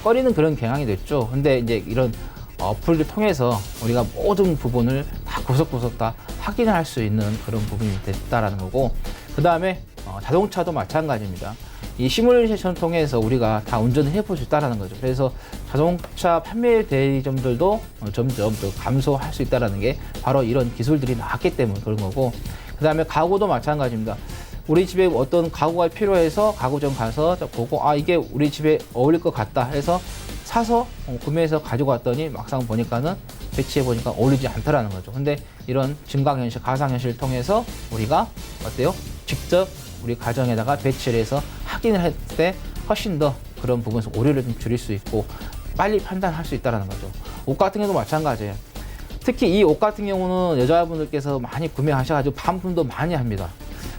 꺼리는 그런 경향이 됐죠. 근데 이제 이런 어플을 통해서 우리가 모든 부분을 다 구석구석 다 확인할 수 있는 그런 부분이 됐다라는 거고 그 다음에 자동차도 마찬가지입니다. 이 시뮬레이션 통해서 우리가 다 운전을 해볼 수 있다는 거죠. 그래서 자동차 판매 대리점들도 점점 더 감소할 수 있다는 게 바로 이런 기술들이 나왔기 때문에 그런 거고 그 다음에 가구도 마찬가지입니다. 우리 집에 어떤 가구가 필요해서 가구점 가서 보고 이게 우리 집에 어울릴 것 같다 해서 사서 구매해서 가지고 왔더니 막상 보니까는 배치해 보니까 어울리지 않더라는 거죠. 근데 이런 증강현실, 가상현실을 통해서 우리가 어때요? 직접 우리 가정에다가 배치를 해서 확인을 할 때 훨씬 더 그런 부분에서 오류를 좀 줄일 수 있고 빨리 판단할 수 있다는 거죠. 옷 같은 경우도 마찬가지예요. 특히 이 옷 같은 경우는 여자분들께서 많이 구매하셔가지고 반품도 많이 합니다.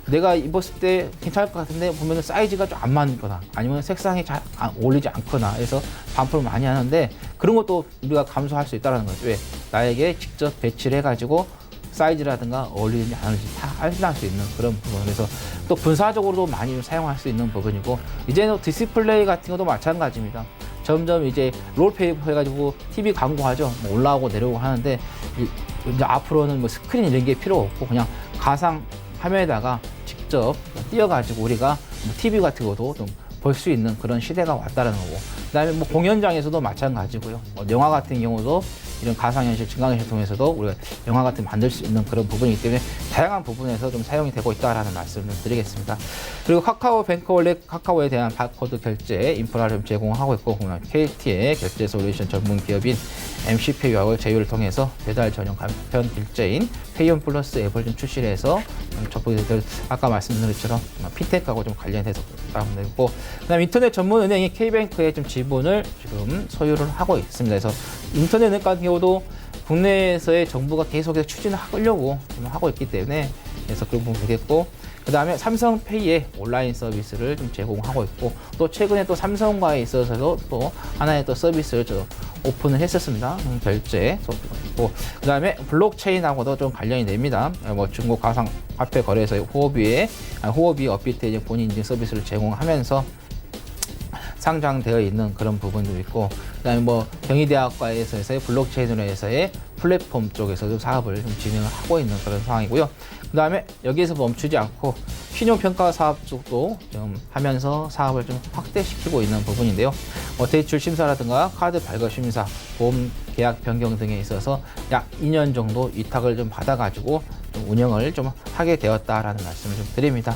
내가 입었을 때 괜찮을 것 같은데 보면 사이즈가 좀 안 맞거나 아니면 색상이 잘 어울리지 않거나 해서 반품을 많이 하는데 그런 것도 우리가 감소할 수 있다는 거죠. 왜? 나에게 직접 배치를 해가지고 사이즈라든가 어울리는지 안 어울리는지 다 확인할 수 있는 그런 부분. 그래서 또 분사적으로도 많이 사용할 수 있는 부분이고 이제는 디스플레이 같은 것도 마찬가지입니다. 점점 이제 롤페이 해가지고 TV 광고하죠. 뭐 올라오고 내려오고 하는데 이제 앞으로는 뭐 스크린 이런 게 필요 없고 그냥 가상 화면에다가 직접 띄워가지고 우리가 뭐 TV 같은 것도 좀 볼 수 있는 그런 시대가 왔다는 거고 그다음에 뭐 공연장에서도 마찬가지고요. 영화 같은 경우도 이런 가상현실, 증강현실 통해서도 우리가 영화 같은 만들 수 있는 그런 부분이기 때문에 다양한 부분에서 좀 사용이 되고 있다라는 말씀을 드리겠습니다. 그리고 카카오뱅크 원래 카카오에 대한 바코드 결제 인프라를 좀 제공하고 있고 KT의 결제 솔루션 전문 기업인 MC페이하고 제휴를 통해서 배달 전용 간편 결제인 페이온 플러스 앱을 좀 출시를 해서 저희들 아까 말씀드린 것처럼 피텍하고 좀 관련해서 나오고 그다음에 인터넷 전문 은행인 K뱅크의 좀 지분을 지금 소유를 하고 있습니다. 그래서 인터넷 은행 같은 경우도 국내에서의 정부가 계속해서 추진을 하려고 하고 있기 때문에 그래서 그런 부분 되겠고 그 다음에 삼성페이의 온라인 서비스를 좀 제공하고 있고 또 최근에 또 삼성과에 있어서도 또 하나의 또 서비스를 좀 오픈을 했었습니다. 결제 있고 그 다음에 블록체인하고도 좀 관련이 됩니다. 뭐 중국 가상 화폐 거래소의 호흡이 업비트에 이제 본인 인증 서비스를 제공하면서 상장되어 있는 그런 부분도 있고 그다음에 뭐 경희대학과에서의 블록체인으로 해서의 플랫폼 쪽에서도 사업을 좀 진행을 하고 있는 그런 상황이고요. 그다음에 여기에서 멈추지 않고 신용평가 사업 쪽도 좀 하면서 사업을 좀 확대시키고 있는 부분인데요. 대출 심사라든가 카드 발급 심사, 보험 계약 변경 등에 있어서 약 2년 정도 위탁을 좀 받아가지고 좀 운영을 좀 하게 되었다라는 말씀을 좀 드립니다.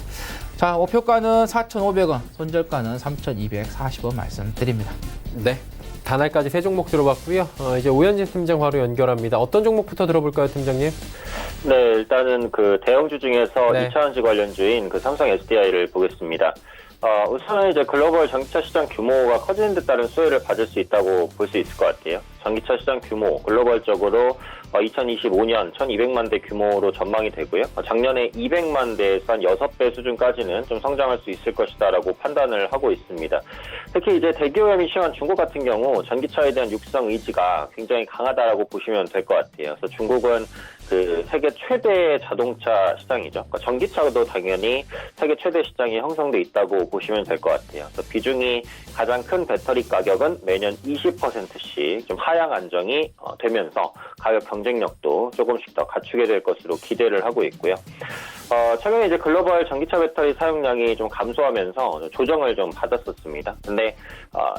자, 목표가는 4,500원, 손절가는 3,240원 말씀드립니다. 네. 단알까지 세 종목 들어봤고요. 이제 오현진 팀장 바로 연결합니다. 어떤 종목부터 들어볼까요, 팀장님? 네, 일단은 그 대형주 중에서 네. 2차전지 관련주인 그 삼성 SDI를 보겠습니다. 우선은 이제 글로벌 전기차 시장 규모가 커지는 데 따른 수혜를 받을 수 있다고 볼 수 있을 것 같아요. 전기차 시장 규모 글로벌적으로 2025년 1200만 대 규모로 전망이 되고요. 작년에 200만 대에서 한 6배 수준까지는 좀 성장할 수 있을 것이다라고 판단을 하고 있습니다. 특히 이제 대기오염이 심한 중국 같은 경우 전기차에 대한 육성 의지가 굉장히 강하다라고 보시면 될 것 같아요. 그래서 중국은 그 세계 최대 자동차 시장이죠. 그러니까 전기차도 당연히 세계 최대 시장이 형성돼 있다고 보시면 될 것 같아요. 그래서 비중이 가장 큰 배터리 가격은 매년 20%씩 좀 하향 안정이 되면서 가격 경쟁력도 조금씩 더 갖추게 될 것으로 기대를 하고 있고요. 최근에 이제 글로벌 전기차 배터리 사용량이 좀 감소하면서 조정을 좀 받았었습니다. 근데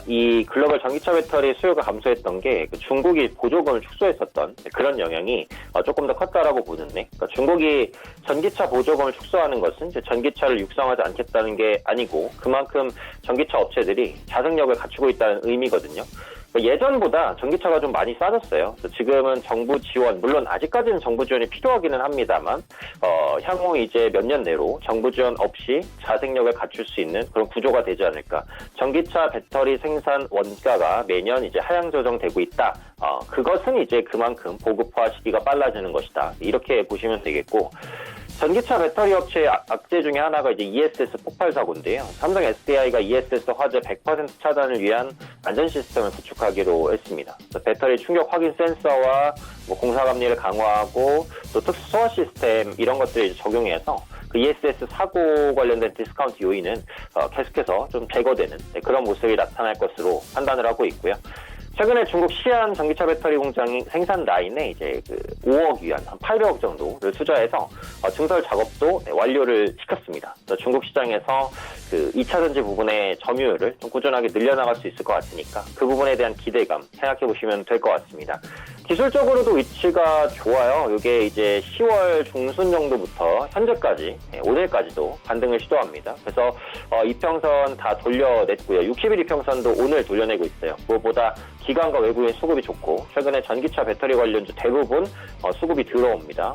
이 글로벌 전기차 배터리 수요가 감소했던 게 중국이 보조금을 축소했었던 그런 영향이 조금 더 컸다라고 보는데, 그러니까 중국이 전기차 보조금을 축소하는 것은 이제 전기차를 육성하지 않겠다는 게 아니고 그만큼 전기차 업체들이 자생력을 갖추고 있다는 의미거든요. 예전보다 전기차가 좀 많이 싸졌어요. 지금은 정부 지원, 물론 아직까지는 정부 지원이 필요하기는 합니다만 향후 이제 몇 년 내로 정부 지원 없이 자생력을 갖출 수 있는 그런 구조가 되지 않을까. 전기차 배터리 생산 원가가 매년 이제 하향 조정되고 있다. 그것은 이제 그만큼 보급화 시기가 빨라지는 것이다. 이렇게 보시면 되겠고, 전기차 배터리 업체의 악재 중에 하나가 이제 ESS 폭발 사고인데요. 삼성 SDI가 ESS 화재 100% 차단을 위한 안전 시스템을 구축하기로 했습니다. 배터리 충격 확인 센서와 공사 감리를 강화하고 또 특수 소화 시스템 이런 것들을 적용해서 그 ESS 사고 관련된 디스카운트 요인은 계속해서 좀 제거되는 그런 모습이 나타날 것으로 판단을 하고 있고요. 최근에 중국 시안 전기차 배터리 공장 생산 라인에 이제 5억 위안, 한 800억 정도를 투자해서 증설 작업도 완료를 시켰습니다. 중국 시장에서 그 2차 전지 부분의 점유율을 좀 꾸준하게 늘려나갈 수 있을 것 같으니까 그 부분에 대한 기대감 생각해 보시면 될 것 같습니다. 기술적으로도 위치가 좋아요. 이게 이제 10월 중순 정도부터 현재까지, 오늘까지도 반등을 시도합니다. 그래서 이평선 다 돌려냈고요. 60일 이평선도 오늘 돌려내고 있어요. 무엇보다 기관과 외국인 수급이 좋고 최근에 전기차 배터리 관련주 대부분 수급이 들어옵니다.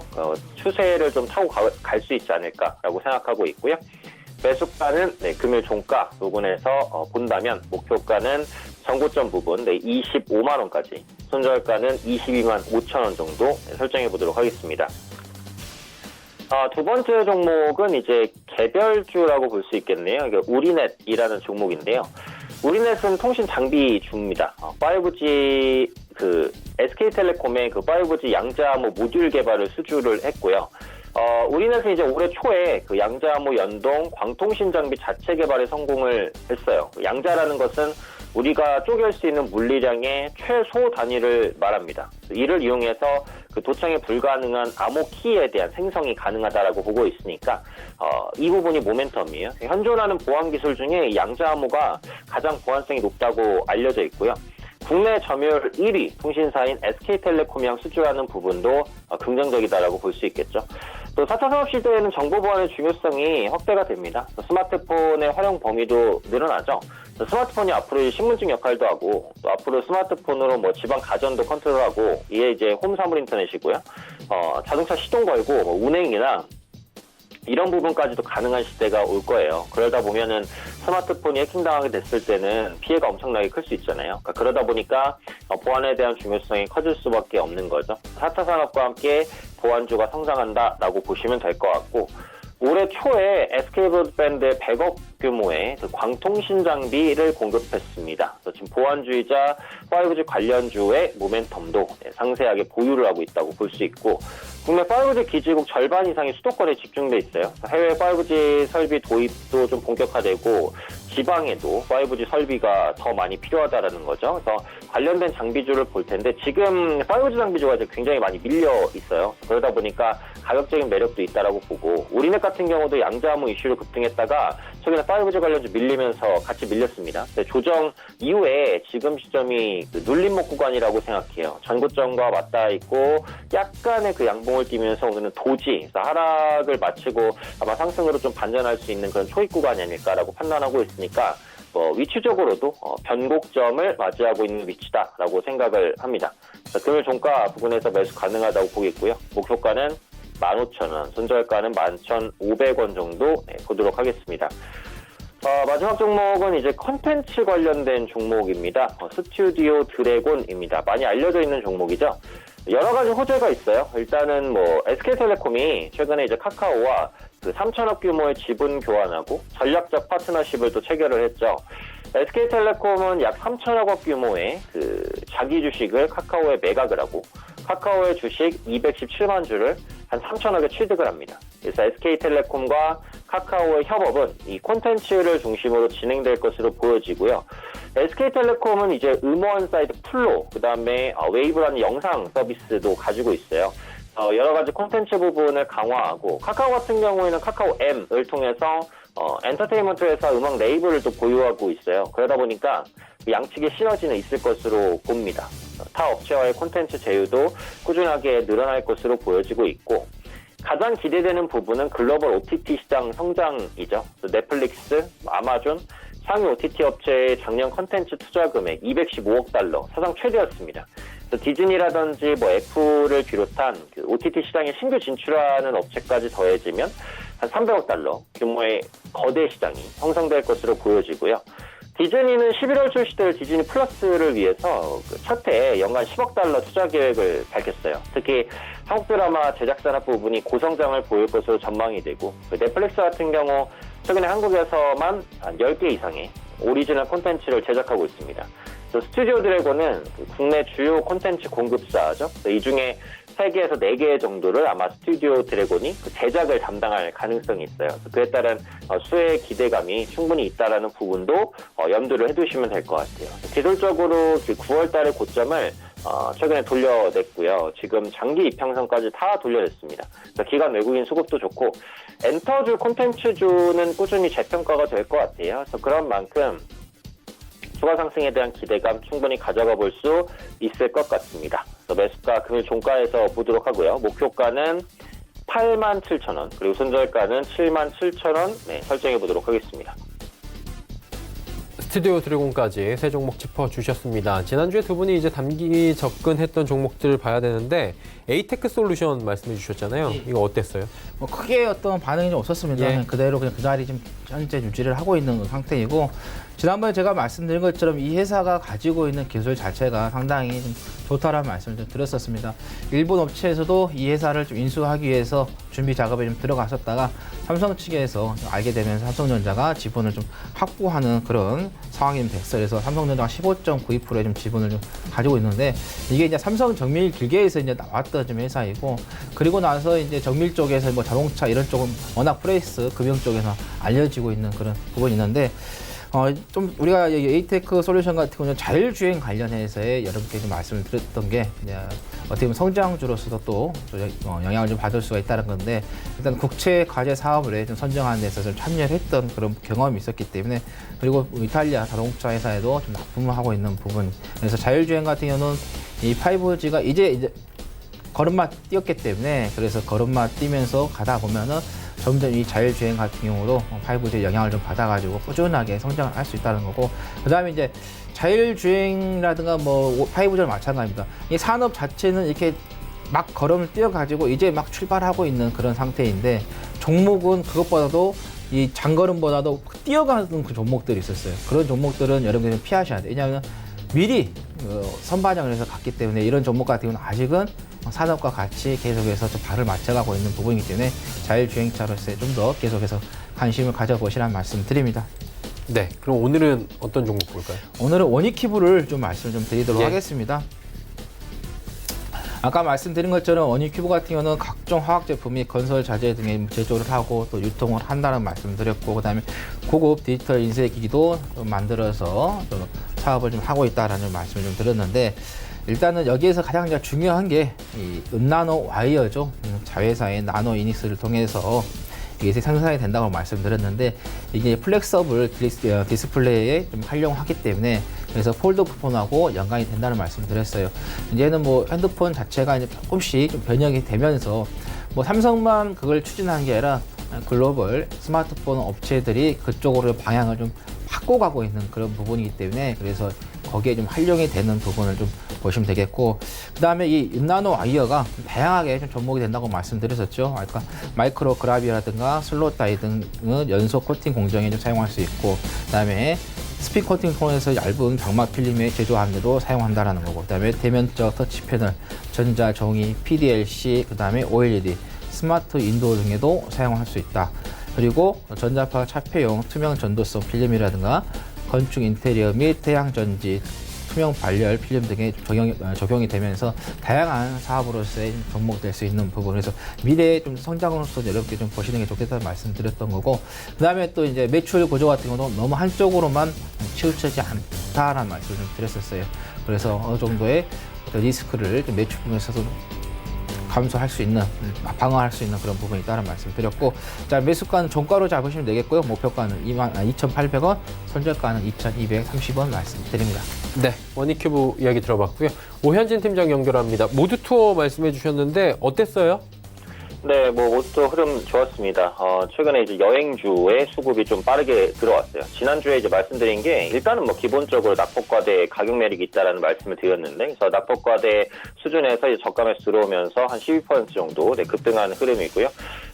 추세를 좀 타고 갈 수 있지 않을까라고 생각하고 있고요. 매수가는 금일 종가 부분에서 본다면 목표가는 전고점 부분 25만 원까지, 손절가는 22만 5천 원 정도 설정해 보도록 하겠습니다. 두 번째 종목은 이제 개별주라고 볼 수 있겠네요. 이게 우리넷이라는 종목인데요. 우리넷은 통신 장비주입니다. 5G SK텔레콤의 5G 양자암호 모듈 개발을 수주를 했고요. 우리넷은 이제 올해 초에 그 양자암호 연동 광통신 장비 자체 개발에 성공을 했어요. 양자라는 것은 우리가 쪼갤 수 있는 물리량의 최소 단위를 말합니다. 이를 이용해서 그 도청이 불가능한 암호 키에 대한 생성이 가능하다라고 보고 있으니까 이 부분이 모멘텀이에요. 현존하는 보안 기술 중에 양자암호가 가장 보안성이 높다고 알려져 있고요. 국내 점유율 1위 통신사인 SK텔레콤이랑 수주하는 부분도 긍정적이다라고 볼 수 있겠죠. 또 4차 산업시대에는 정보 보안의 중요성이 확대가 됩니다. 스마트폰의 활용 범위도 늘어나죠. 스마트폰이 앞으로 신분증 역할도 하고 또 앞으로 스마트폰으로 집안 가전도 컨트롤하고, 이게 이제 홈 사물 인터넷이고요. 자동차 시동 걸고 운행이나 이런 부분까지도 가능한 시대가 올 거예요. 그러다 보면은 스마트폰이 해킹당하게 됐을 때는 피해가 엄청나게 클 수 있잖아요. 그러다 보니까 보안에 대한 중요성이 커질 수밖에 없는 거죠. 4차 산업과 함께 보안주가 성장한다라고 보시면 될 것 같고, 올해 초에 SK브로드밴드에 100억 규모의 광통신 장비를 공급했습니다. 지금 보안주이자 5G 관련주의 모멘텀도 상세하게 보유를 하고 있다고 볼 수 있고, 국내 5G 기지국 절반 이상이 수도권에 집중돼 있어요. 해외 5G 설비 도입도 좀 본격화되고 지방에도 5G 설비가 더 많이 필요하다라는 거죠. 그래서 관련된 장비주를 볼 텐데 지금 5G 장비주가 이제 굉장히 많이 밀려 있어요. 그러다 보니까 가격적인 매력도 있다라고 보고, 우리넷 같은 경우도 양자암호 이슈로 급등했다가 최근에 5G 관련주 밀리면서 같이 밀렸습니다. 근데 조정 이후에 지금 시점이 눌림목 구간이라고 생각해요. 전고점과 맞닿아 있고 약간의 그 양봉을 띠면서 오늘은 도지, 하락을 마치고 아마 상승으로 좀 반전할 수 있는 그런 초입 구간이 아닐까라고 판단하고 있으니까 위치적으로도 변곡점을 맞이하고 있는 위치다라고 생각을 합니다. 금일 종가 부분에서 매수 가능하다고 보겠고요. 목표가는 15,000원, 손절가는 11,500원 정도 보도록 하겠습니다. 마지막 종목은 이제 컨텐츠 관련된 종목입니다. 스튜디오 드래곤입니다. 많이 알려져 있는 종목이죠. 여러 가지 호재가 있어요. 일단은 SK텔레콤이 최근에 이제 카카오와 3천억 규모의 지분 교환하고 전략적 파트너십을 또 체결을 했죠. SK텔레콤은 약 3천억 원 규모의 자기 주식을 카카오에 매각을 하고 카카오의 주식 217만 주를 한 3천억에 취득을 합니다. 그래서 SK텔레콤과 카카오의 협업은 이 콘텐츠를 중심으로 진행될 것으로 보여지고요. SK텔레콤은 이제 음원 사이트 플로, 그 다음에 웨이브라는 영상 서비스도 가지고 있어요. 여러 가지 콘텐츠 부분을 강화하고, 카카오 같은 경우에는 카카오 M을 통해서 엔터테인먼트 회사 음악 레이블을 또 보유하고 있어요. 그러다 보니까 양측의 시너지는 있을 것으로 봅니다. 타 업체와의 콘텐츠 제휴도 꾸준하게 늘어날 것으로 보여지고 있고, 가장 기대되는 부분은 글로벌 OTT 시장 성장이죠. 넷플릭스, 아마존, 상위 OTT 업체의 작년 콘텐츠 투자 금액 215억 달러, 사상 최대였습니다. 디즈니라든지 애플을 비롯한 그 OTT 시장에 신규 진출하는 업체까지 더해지면 한 300억 달러 규모의 거대 시장이 형성될 것으로 보여지고요. 디즈니는 11월 출시될 디즈니 플러스를 위해서 첫 해에 연간 10억 달러 투자 계획을 밝혔어요. 특히 한국 드라마 제작 산업 부분이 고성장을 보일 것으로 전망이 되고, 넷플릭스 같은 경우 최근에 한국에서만 한 10개 이상의 오리지널 콘텐츠를 제작하고 있습니다. 스튜디오 드래곤은 국내 주요 콘텐츠 공급사죠. 이 중에 3개에서 4개 정도를 아마 스튜디오 드래곤이 제작을 담당할 가능성이 있어요. 그에 따른 수혜 기대감이 충분히 있다는 부분도 염두를 해두시면 될 것 같아요. 기술적으로 9월 달의 고점을 최근에 돌려냈고요. 지금 장기 이평선까지 다 돌려냈습니다. 기관 외국인 수급도 좋고, 엔터주 콘텐츠주는 꾸준히 재평가가 될 것 같아요. 그래서 그런 만큼 추가 상승에 대한 기대감 충분히 가져가 볼 수 있을 것 같습니다. 매수가 금일 종가에서 보도록 하고요. 목표가는 87,000원, 그리고 손절가는 77,000원 설정해 보도록 하겠습니다. 스튜디오 드래곤까지 세 종목 짚어주셨습니다. 지난주에 두 분이 이제 단기 접근했던 종목들을 봐야 되는데, 에이테크 솔루션 말씀해 주셨잖아요. 이거 어땠어요? 크게 어떤 반응이 좀 없었습니다. 예. 그대로 그냥 그 자리 좀 현재 유지를 하고 있는 상태이고, 지난번에 제가 말씀드린 것처럼 이 회사가 가지고 있는 기술 자체가 상당히 좀 좋다라는 말씀을 좀 드렸었습니다. 일본 업체에서도 이 회사를 좀 인수하기 위해서 준비 작업에 좀 들어갔었다가 삼성 측에서 알게 되면서 삼성전자가 지분을 좀 확보하는 그런 상황이 좀 됐어요. 그래서 삼성전자가 15.92%의 좀 지분을 좀 가지고 있는데, 이게 이제 삼성 정밀 기계에서 이제 나왔던 좀 회사이고, 그리고 나서 이제 정밀 쪽에서 뭐 자동차 이런 쪽은 워낙 프레이스 금융 쪽에서 알려지고 있는 그런 부분이 있는데, 좀 우리가 에이테크 솔루션 같은 경우는 자율주행 관련해서의 여러분께 좀 말씀을 드렸던 게, 어떻게 보면 성장주로서도 또 영향을 좀 받을 수가 있다는 건데, 일단 국채 과제 사업을 좀 선정하는 데서 좀 참여를 했던 그런 경험이 있었기 때문에, 그리고 이탈리아 자동차 회사에도 좀 납품을 하고 있는 부분, 그래서 자율주행 같은 경우는 이 5G가 이제 걸음마 뛰었기 때문에, 그래서 걸음마 뛰면서 가다 보면은 점점 이 자율주행 같은 경우도 5G의 영향을 좀 받아가지고 꾸준하게 성장을 할 수 있다는 거고, 그 다음에 이제 자율주행이라든가 5G랑 마찬가지입니다. 이 산업 자체는 이렇게 막 걸음을 뛰어가지고 이제 막 출발하고 있는 그런 상태인데, 종목은 그것보다도 이 장걸음보다도 뛰어가는 그 종목들이 있었어요. 그런 종목들은 여러분들이 피하셔야 돼요. 왜냐하면 미리 선반영을 해서 갔기 때문에 이런 종목 같은 경우는 아직은 산업과 같이 계속해서 좀 발을 맞춰가고 있는 부분이기 때문에 자율주행차로서의 좀 더 계속해서 관심을 가져보시라는 말씀 드립니다. 네, 그럼 오늘은 어떤 종목 볼까요? 오늘은 원익큐브를 좀 말씀을 좀 드리도록 하겠습니다. 아까 말씀드린 것처럼 원익큐브 같은 경우는 각종 화학 제품 및 건설 자재 등의 제조를 하고 또 유통을 한다는 말씀을 드렸고, 그다음에 고급 디지털 인쇄 기기도 좀 만들어서 좀 사업을 좀 하고 있다라는 말씀을 좀 드렸는데, 일단은 여기에서 가장 중요한 게 이 은나노 와이어죠. 자회사의 나노 이닉스를 통해서 이게 생산이 된다고 말씀드렸는데, 이게 플렉서블 디스플레이에 좀 활용하기 때문에, 그래서 폴더브 폰하고 연관이 된다는 말씀을 드렸어요. 이제는 핸드폰 자체가 이제 조금씩 좀 변형이 되면서 삼성만 그걸 추진하는 게 아니라 글로벌 스마트폰 업체들이 그쪽으로 방향을 좀 바꿔가고 있는 그런 부분이기 때문에, 그래서 거기에 좀 활용이 되는 부분을 좀 보시면 되겠고, 그 다음에 이 은나노 와이어가 다양하게 좀 접목이 된다고 말씀드렸었죠. 아까 마이크로 그라비라든가 슬롯 다이 등은 연속 코팅 공정에 좀 사용할 수 있고, 그 다음에 스핀 코팅 통해서 얇은 장막 필름에 제조하는데도 사용한다라는 거고, 그 다음에 대면적 터치 패널, 전자, 종이, PDLC, 그 다음에 OLED, 스마트 인도어 등에도 사용할 수 있다. 그리고 전자파 차폐용 투명 전도성 필름이라든가 건축 인테리어 및 태양전지, 투명 발열, 필름 등의 적용이 되면서 다양한 사업으로서의 접목될 수 있는 부분. 그래서 미래에 좀 성장으로서 이렇게 좀 보시는 게 좋겠다는 말씀드렸던 거고, 그다음에 또 이제 매출 구조 같은 경우도 너무 한쪽으로만 치우치지 않다라는 말씀을 좀 드렸었어요. 그래서 어느 정도의 리스크를 좀 매출 부분에서도 감소할 수 있는, 방어할 수 있는 그런 부분이 있다는 말씀을 드렸고, 자, 매수가는 종가로 잡으시면 되겠고요. 목표가는 22,800원, 손절가는 2,230원 말씀드립니다. 네, 머니큐브 이야기 들어봤고요. 오현진 팀장 연결합니다. 모두 투어 말씀해 주셨는데 어땠어요? 네, 모두 흐름 좋았습니다. 최근에 이제 여행주의 수급이 좀 빠르게 들어왔어요. 지난주에 이제 말씀드린 게 일단은 기본적으로 낙폭과대 가격 매력이 있다라는 말씀을 드렸는데, 그래서 낙폭과대 수준에서 이제 저가 매수 들어오면서 한 12% 정도 급등하는 흐름이고요.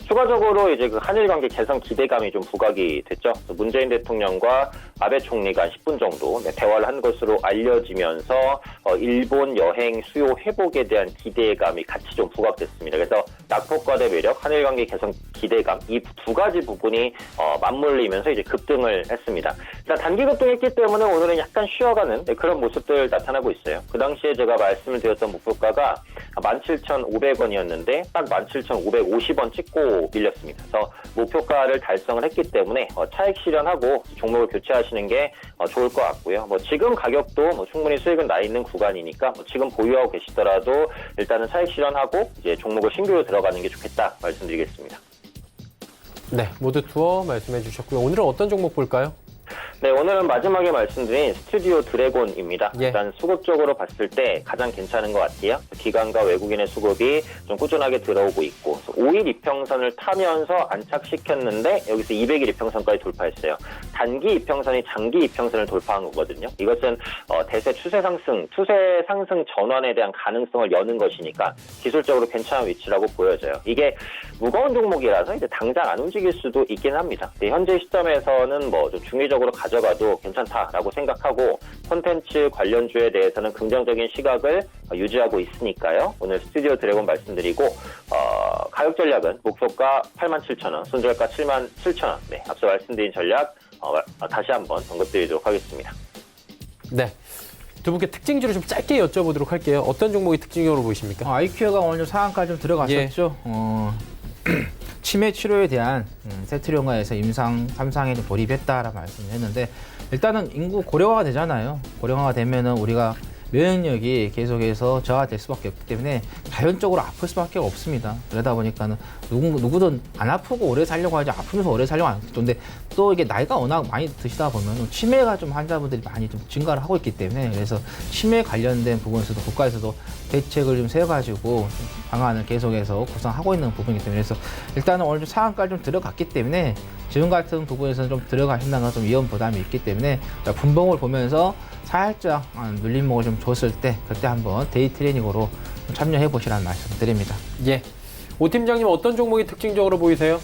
추가적으로 이제 그 한일 관계 개선 기대감이 좀 부각이 됐죠. 문재인 대통령과 아베 총리가 한 10분 정도 대화를 한 것으로 알려지면서 일본 여행 수요 회복에 대한 기대감이 같이 좀 부각됐습니다. 그래서 낙폭과대 매력, 한일 관계 개선 기대감 이 두 가지 부분이 맞물리면서 이제 급등을 했습니다. 자, 단기 급등했기 때문에 오늘은 약간 쉬어가는 그런 모습들 나타나고 있어요. 그 당시에 제가 말씀을 드렸던 목표가가 17,500원이었는데 딱 17,550원 찍고 밀렸습니다. 그래서 목표가를 달성을 했기 때문에 차익 실현하고 종목을 교체하시는 게 좋을 것 같고요. 지금 가격도 충분히 수익은 나 있는 구간이니까 지금 보유하고 계시더라도 일단은 차익 실현하고 이제 종목을 신규로 들어가는 게 좋겠다 말씀드리겠습니다. 네, 모두 투어 말씀해 주셨고요. 오늘은 어떤 종목 볼까요? 네, 오늘은 마지막에 말씀드린 스튜디오 드래곤입니다. 예. 일단 수급적으로 봤을 때 가장 괜찮은 것 같아요. 기관과 외국인의 수급이 좀 꾸준하게 들어오고 있고 5일 이평선을 타면서 안착시켰는데 여기서 200일 이평선까지 돌파했어요. 단기 이평선이 장기 이평선을 돌파한 거거든요. 이것은 대세 추세 상승 전환에 대한 가능성을 여는 것이니까 기술적으로 괜찮은 위치라고 보여져요. 이게 무거운 종목이라서 이제 당장 안 움직일 수도 있긴 합니다. 현재 시점에서는 좀 중의적으로 가져가도 괜찮다라고 생각하고 콘텐츠 관련주에 대해서는 긍정적인 시각을 유지하고 있으니까요. 오늘 스튜디오 드래곤 말씀드리고 가격 전략은 목표가 87,000원, 손절가 77,000원. 네, 앞서 말씀드린 전략 다시 한번 언급드리도록 하겠습니다. 네, 두 분께 특징주를 좀 짧게 여쭤보도록 할게요. 어떤 종목이 특징적으로 보이십니까? IQ가 오늘 좀 상한가 좀 들어갔었죠. 치매 치료에 대한 세트령화에서 임상 3상에 좀 돌입했다라고 말씀을 했는데, 일단은 인구 고령화가 되잖아요. 고령화가 되면은 우리가 면역력이 계속해서 저하될 수밖에 없기 때문에 자연적으로 아플 수밖에 없습니다. 그러다 보니까는 누구든 안 아프고 오래 살려고 하지 아프면서 오래 살려고 안 하죠. 근데 또 이게 나이가 워낙 많이 드시다 보면 치매가 좀 환자분들이 많이 좀 증가를 하고 있기 때문에, 그래서 치매 관련된 부분에서도 국가에서도 대책을 좀 세워가지고 방안을 계속해서 구상하고 있는 부분이기 때문에, 그래서 일단은 오늘 좀 상한가를 좀 들어갔기 때문에 지금 같은 부분에서는 좀 들어가신다는 건 좀 위험 부담이 있기 때문에 분봉을 보면서 살짝 눌림목을 좀 줬을 때 그때 한번 데이 트레이닝으로 참여해 보시라는 말씀 드립니다. 예. 오 팀장님 어떤 종목이 특징적으로 보이세요?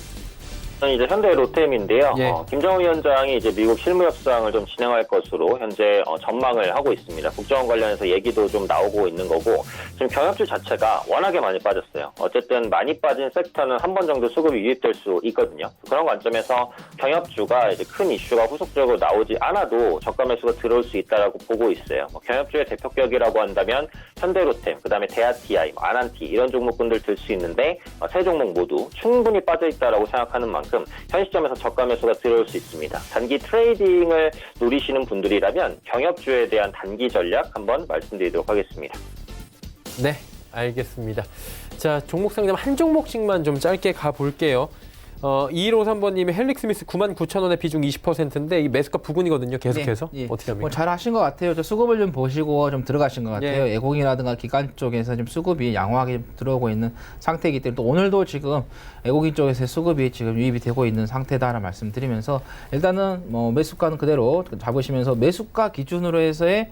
저는 이제 현대 로템인데요. 예. 김정은 위원장이 이제 미국 실무 협상을 좀 진행할 것으로 현재 전망을 하고 있습니다. 국정원 관련해서 얘기도 좀 나오고 있는 거고, 지금 경협주 자체가 워낙에 많이 빠졌어요. 어쨌든 많이 빠진 섹터는 한 번 정도 수급이 유입될 수 있거든요. 그런 관점에서 경협주가 이제 큰 이슈가 후속적으로 나오지 않아도 저가 매수가 들어올 수 있다라고 보고 있어요. 경협주의 대표격이라고 한다면 현대로템, 그다음에 대아TI, 아난티 이런 종목군들 들 수 있는데 세 종목 모두 충분히 빠져 있다라고 생각하는 만큼 현 시점에서 저가 매수가 들어올 수 있습니다. 단기 트레이딩을 노리시는 분들이라면 경협주에 대한 단기 전략 한번 말씀드리도록 하겠습니다. 네, 알겠습니다. 자, 종목 상담 한 종목씩만 좀 짧게 가볼게요. 2153번님이 헬릭스미스 99,000원의 비중 20%인데 이 매수가 부근이거든요. 계속해서. 예. 어떻게 합니까? 잘 하신 것 같아요. 수급을 좀 보시고 좀 들어가신 것 같아요. 예. 애국인이라든가 기관 쪽에서 좀 수급이 양호하게 들어오고 있는 상태이기 때문에, 또 오늘도 지금 애국인 쪽에서 수급이 지금 유입이 되고 있는 상태다라는 말씀드리면서, 일단은 매수가는 그대로 잡으시면서 매수가 기준으로 해서의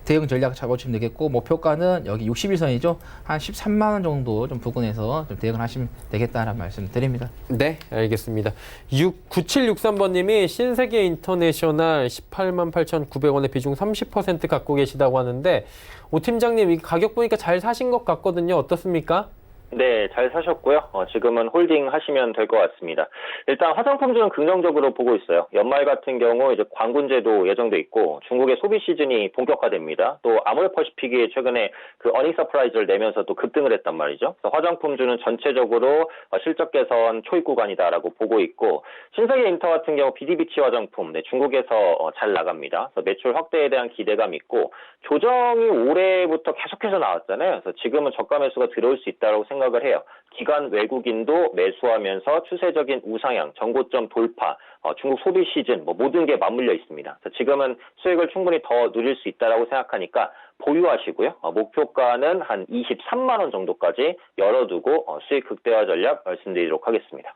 대응 전략 잡으시면 되겠고, 목표가는 여기 61선이죠. 한 13만 원 정도 좀 부근에서 좀 대응을 하시면 되겠다라는 말씀 드립니다. 네, 알겠습니다. 9763번님이 신세계 인터내셔널 188,900원의 비중 30% 갖고 계시다고 하는데, 오 팀장님 이 가격 보니까 잘 사신 것 같거든요. 어떻습니까? 네, 잘 사셨고요. 지금은 홀딩 하시면 될 것 같습니다. 일단 화장품주는 긍정적으로 보고 있어요. 연말 같은 경우 이제 관군제도 예정돼 있고 중국의 소비 시즌이 본격화됩니다. 또 아모레퍼시픽이 최근에 그 어닝 서프라이즈를 내면서 또 급등을 했단 말이죠. 그래서 화장품주는 전체적으로 실적 개선 초입 구간이다라고 보고 있고 신세계 인터 같은 경우 비디비치 화장품 중국에서 잘 나갑니다. 그래서 매출 확대에 대한 기대감 있고 조정이 올해부터 계속해서 나왔잖아요. 그래서 지금은 저가 매수가 들어올 수 있다고 생각을 해요. 기관 외국인도 매수하면서 추세적인 우상향, 전고점 돌파, 중국 소비 시즌 모든 게 맞물려 있습니다. 그래서 지금은 수익을 충분히 더 누릴 수 있다고 생각하니까 보유하시고요. 목표가는 한 23만 원 정도까지 열어두고 수익 극대화 전략 말씀드리도록 하겠습니다.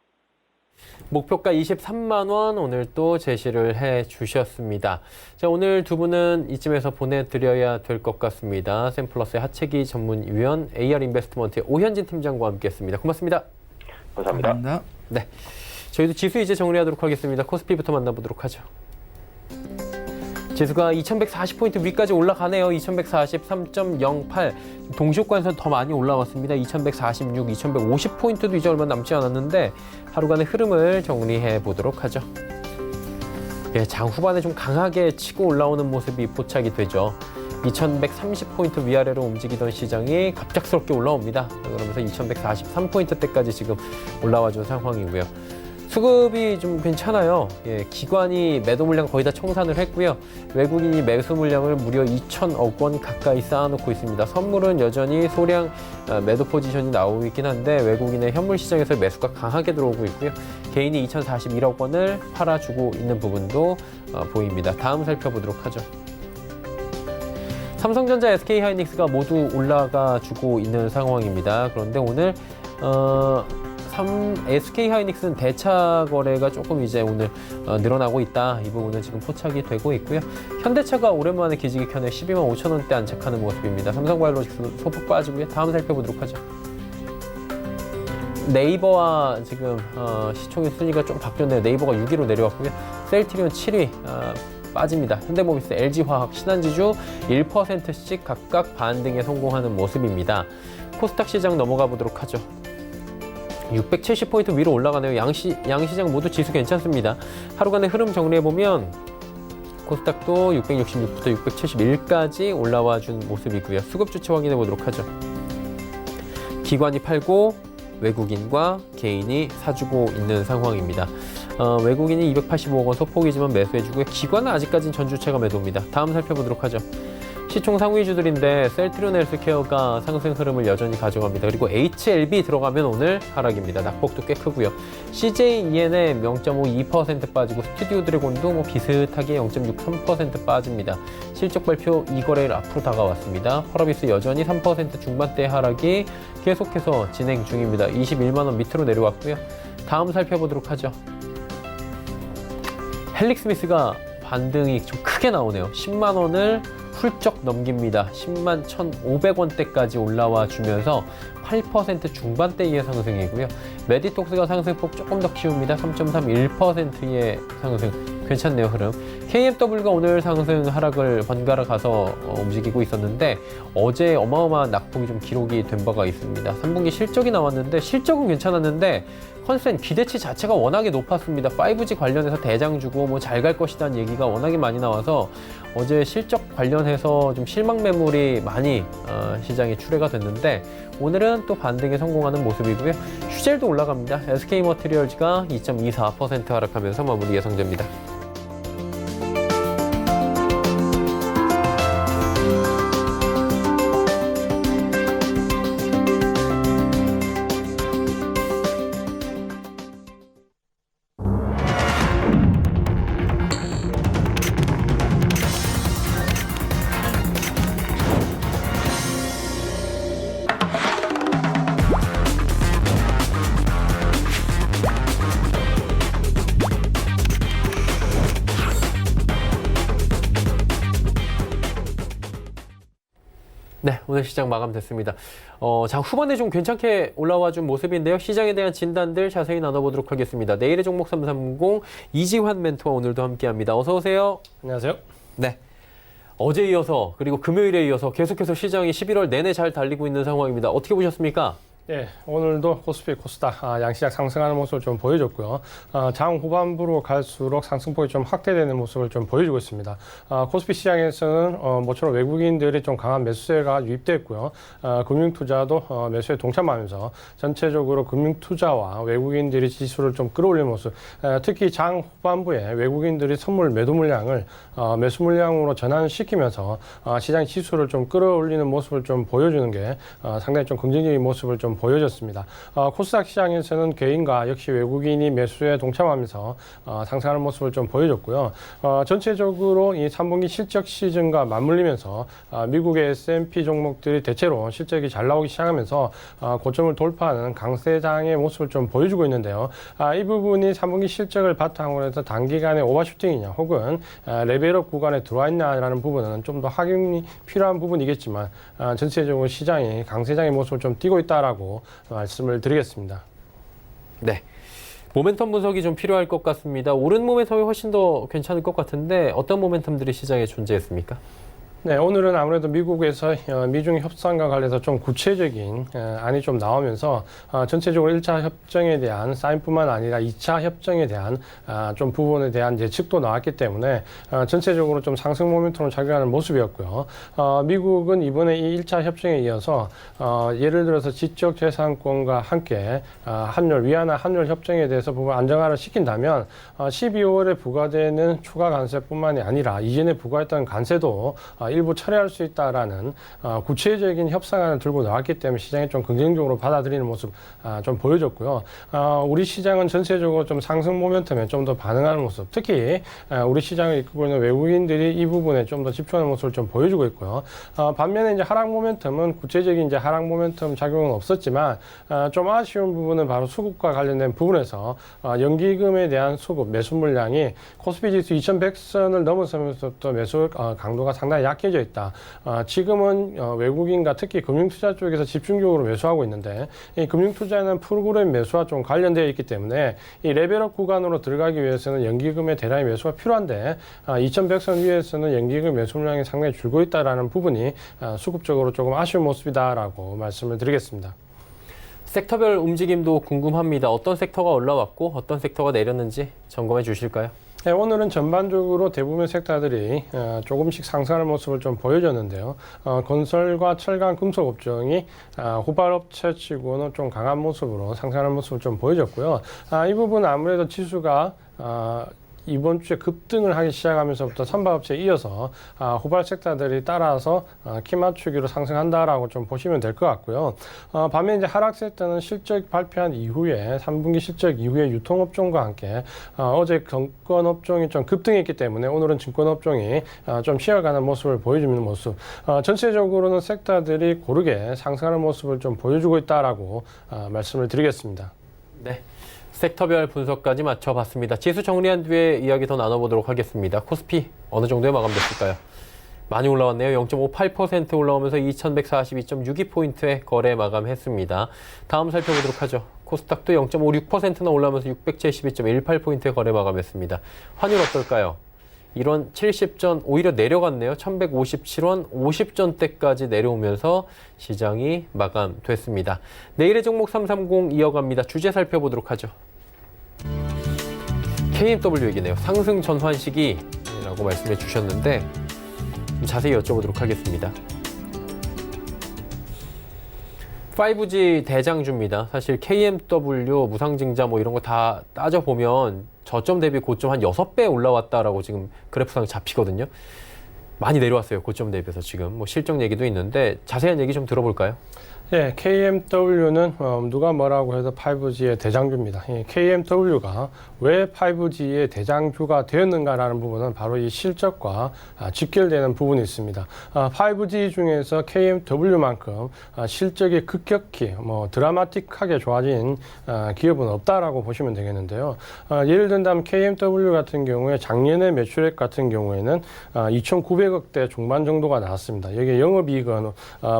목표가 23만 원 오늘 또 제시를 해 주셨습니다. 자, 오늘 두 분은 이쯤에서 보내드려야 될 것 같습니다. 샘플러스의 하채기 전문위원 AR 인베스트먼트의 오현진 팀장과 함께했습니다. 고맙습니다. 감사합니다. 네, 저희도 지수 이제 정리하도록 하겠습니다. 코스피부터 만나보도록 하죠. 지수가 2140포인트 위까지 올라가네요. 2143.08. 동시효과에서는 더 많이 올라왔습니다. 2146, 2150포인트도 이제 얼마 남지 않았는데 하루간의 흐름을 정리해 보도록 하죠. 예, 장 후반에 좀 강하게 치고 올라오는 모습이 포착이 되죠. 2130포인트 위아래로 움직이던 시장이 갑작스럽게 올라옵니다. 그러면서 2143포인트대까지 지금 올라와 준 상황이고요. 수급이 좀 괜찮아요. 예, 기관이 매도 물량 거의 다 청산을 했고요. 외국인이 매수 물량을 무려 2천억 원 가까이 쌓아놓고 있습니다. 선물은 여전히 소량 매도 포지션이 나오고 있긴 한데 외국인의 현물 시장에서 매수가 강하게 들어오고 있고요. 개인이 2,041억 원을 팔아주고 있는 부분도 보입니다. 다음 살펴보도록 하죠. 삼성전자, SK하이닉스가 모두 올라가 주고 있는 상황입니다. 그런데 오늘 SK하이닉스는 대차 거래가 조금 이제 오늘 늘어나고 있다. 이 부분은 지금 포착이 되고 있고요. 현대차가 오랜만에 기지개 켜내 12만 5천 원대 안착하는 모습입니다. 삼성바이오로직스 소폭 빠지고요. 다음 살펴보도록 하죠. 네이버와 지금 시총의 순위가 좀 바뀌었네요. 네이버가 6위로 내려왔고요. 셀트리온 7위 빠집니다. 현대모비스, LG화학, 신한지주 1%씩 각각 반등에 성공하는 모습입니다. 코스닥 시장 넘어가 보도록 하죠. 670포인트 위로 올라가네요. 양시장 모두 지수 괜찮습니다. 하루간의 흐름 정리해보면 코스닥도 666부터 671까지 올라와 준 모습이고요. 수급 주체 확인해 보도록 하죠. 기관이 팔고 외국인과 개인이 사주고 있는 상황입니다. 외국인이 285억 원 소폭이지만 매수해주고요. 기관은 아직까지는 전주체가 매도입니다. 다음 살펴보도록 하죠. 시총 상위주들인데 셀트리온 헬스케어가 상승 흐름을 여전히 가져갑니다. 그리고 HLB 들어가면 오늘 하락입니다. 낙폭도 꽤 크고요. CJENM 0.52% 빠지고 스튜디오 드래곤도 비슷하게 0.63% 빠집니다. 실적 발표 2거래일 앞으로 다가왔습니다. 펄어비스 여전히 3% 중반대 하락이 계속해서 진행 중입니다. 21만 원 밑으로 내려왔고요. 다음 살펴보도록 하죠. 헬릭스미스가 반등이 좀 크게 나오네요. 10만 원을 훌쩍 넘깁니다. 10만 1,500원대까지 올라와 주면서 8% 중반대의 상승이고요. 메디톡스가 상승폭 조금 더 키웁니다. 3.31%의 상승. 괜찮네요, 흐름. KMW가 오늘 상승 하락을 번갈아 가서 움직이고 있었는데 어제 어마어마한 낙폭이 좀 기록이 된 바가 있습니다. 3분기 실적이 나왔는데 실적은 괜찮았는데 컨센 기대치 자체가 워낙에 높았습니다. 5G 관련해서 대장 주고 잘 갈 것이라는 얘기가 워낙에 많이 나와서 어제 실적 관련해서 좀 실망 매물이 많이 시장에 출회가 됐는데 오늘은 또 반등에 성공하는 모습이고요. 휴젤도 올라갑니다. SK머티리얼즈가 2.24% 하락하면서 마무리 예상됩니다. 네, 오늘 시장 마감됐습니다. 장 후반에 좀 괜찮게 올라와 준 모습인데요. 시장에 대한 진단들 자세히 나눠보도록 하겠습니다. 내일의 종목 330 이지환 멘토와 오늘도 함께합니다. 어서 오세요. 안녕하세요. 네. 어제 이어서 그리고 금요일에 이어서 계속해서 시장이 11월 내내 잘 달리고 있는 상황입니다. 어떻게 보셨습니까? 예, 오늘도 코스피, 코스닥 양시장 상승하는 모습을 좀 보여줬고요. 장 후반부로 갈수록 상승폭이 좀 확대되는 모습을 좀 보여주고 있습니다. 코스피 시장에서는 모처럼 외국인들이 좀 강한 매수세가 유입됐고요. 금융투자도 매수에 동참하면서 전체적으로 금융투자와 외국인들이 지수를 좀 끌어올리는 모습. 특히 장 후반부에 외국인들이 선물 매도 물량을 매수 물량으로 전환시키면서 시장 지수를 좀 끌어올리는 모습을 좀 보여주는 게 상당히 좀 긍정적인 모습을 좀 보여줬습니다. 코스닥 시장에서는 개인과 역시 외국인이 매수에 동참하면서 상승하는 모습을 좀 보여줬고요. 전체적으로 이 3분기 실적 시즌과 맞물리면서 미국의 S&P 종목들이 대체로 실적이 잘 나오기 시작하면서 고점을 돌파하는 강세장의 모습을 좀 보여주고 있는데요. 이 부분이 3분기 실적을 바탕으로 해서 단기간에 오버슈팅이냐 혹은 레벨업 구간에 들어와 있냐라는 부분은 좀 더 확인이 필요한 부분이겠지만 전체적으로 시장이 강세장의 모습을 좀 띠고 있다라고 말씀을 드리겠습니다. 네. 모멘텀 분석이 좀 필요할 것 같습니다. 오른 모멘텀이 훨씬 더 괜찮을 것 같은데 어떤 모멘텀들이 시장에 존재했습니까? 네, 오늘은 아무래도 미국에서 미중 협상과 관련해서 좀 구체적인 안이 좀 나오면서 전체적으로 1차 협정에 대한 사인뿐만 아니라 2차 협정에 대한 좀 부분에 대한 예측도 나왔기 때문에 전체적으로 좀 상승 모멘텀을 작용하는 모습이었고요. 미국은 이번에 이 1차 협정에 이어서 예를 들어서 지적재산권과 함께 위안화 환율 협정에 대해서 부분 안정화를 시킨다면 12월에 부과되는 추가 관세뿐만이 아니라 이전에 부과했던 관세도 일부 철회할 수 있다라는 구체적인 협상안을 들고 나왔기 때문에 시장이 좀 긍정적으로 받아들이는 모습 좀 보여줬고요. 우리 시장은 전체적으로 좀 상승 모멘텀에 좀 더 반응하는 모습, 특히 우리 시장을 이끌고 있는 외국인들이 이 부분에 좀 더 집중하는 모습을 좀 보여주고 있고요. 반면에 이제 하락 모멘텀은 구체적인 이제 하락 모멘텀 작용은 없었지만 좀 아쉬운 부분은 바로 수급과 관련된 부분에서 연기금에 대한 수급 매수 물량이 코스피 지수 2100선을 넘어서면서부터 매수 강도가 상당히 약해져 있다. 지금은 외국인과 특히 금융투자 쪽에서 집중적으로 매수하고 있는데 이 금융투자는 프로그램 매수와 좀 관련되어 있기 때문에 이 레벨업 구간으로 들어가기 위해서는 연기금의 대량의 매수가 필요한데 2100선 위에서는 연기금 매수 물량이 상당히 줄고 있다는 부분이 수급적으로 조금 아쉬운 모습이다라고 말씀을 드리겠습니다. 섹터별 움직임도 궁금합니다. 어떤 섹터가 올라왔고 어떤 섹터가 내렸는지 점검해 주실까요? 네, 오늘은 전반적으로 대부분의 섹터들이 조금씩 상승하는 모습을 좀 보여줬는데요. 건설과 철강, 금속 업종이 후발업체 치고는 좀 강한 모습으로 상승하는 모습을 좀 보여줬고요. 이 부분은 아무래도 지수가 이번 주에 급등을 하기 시작하면서부터 선박업체에 이어서 후발 섹터들이 따라서 키 맞추기로 상승한다라고 좀 보시면 될 것 같고요. 반면 이제 하락 섹터는 실적 발표한 이후에 3분기 실적 이후에 유통업종과 함께 어제 증권업종이 좀 급등했기 때문에 오늘은 증권업종이 좀 쉬어가는 모습을 보여주는 모습. 전체적으로는 섹터들이 고르게 상승하는 모습을 좀 보여주고 있다라고 말씀을 드리겠습니다. 네. 섹터별 분석까지 맞춰봤습니다. 지수 정리한 뒤에 이야기 더 나눠보도록 하겠습니다. 코스피 어느 정도에 마감됐을까요? 많이 올라왔네요. 0.58% 올라오면서 2142.62포인트에 거래 마감했습니다. 다음 살펴보도록 하죠. 코스닥도 0.56%나 올라오면서 672.18포인트에 거래 마감했습니다. 환율 어떨까요? 이런 70전 오히려 내려갔네요. 1157원 50전대까지 내려오면서 시장이 마감됐습니다. 내일의 종목 330 이어갑니다. 주제 살펴보도록 하죠. KMW 얘기네요. 상승 전환 시기라고 말씀해 주셨는데 좀 자세히 여쭤보도록 하겠습니다. 5G 대장주입니다. 사실 KMW, 무상증자 뭐 이런 거 다 따져보면 저점 대비 고점 한 6배 올라왔다라고 지금 그래프상 잡히거든요. 많이 내려왔어요. 고점 대비해서 지금. 뭐 실적 얘기도 있는데 자세한 얘기 좀 들어볼까요? 네, KMW는 누가 뭐라고 해도 5G의 대장주입니다. KMW가 왜 5G의 대장주가 되었는가라는 부분은 바로 이 실적과 직결되는 부분이 있습니다. 5G 중에서 KMW만큼 실적이 급격히 드라마틱하게 좋아진 기업은 없다라고 보시면 되겠는데요. 예를 든다면 KMW 같은 경우에 작년에 매출액 같은 경우에는 2,900억대 중반 정도가 나왔습니다. 여기에 영업이익은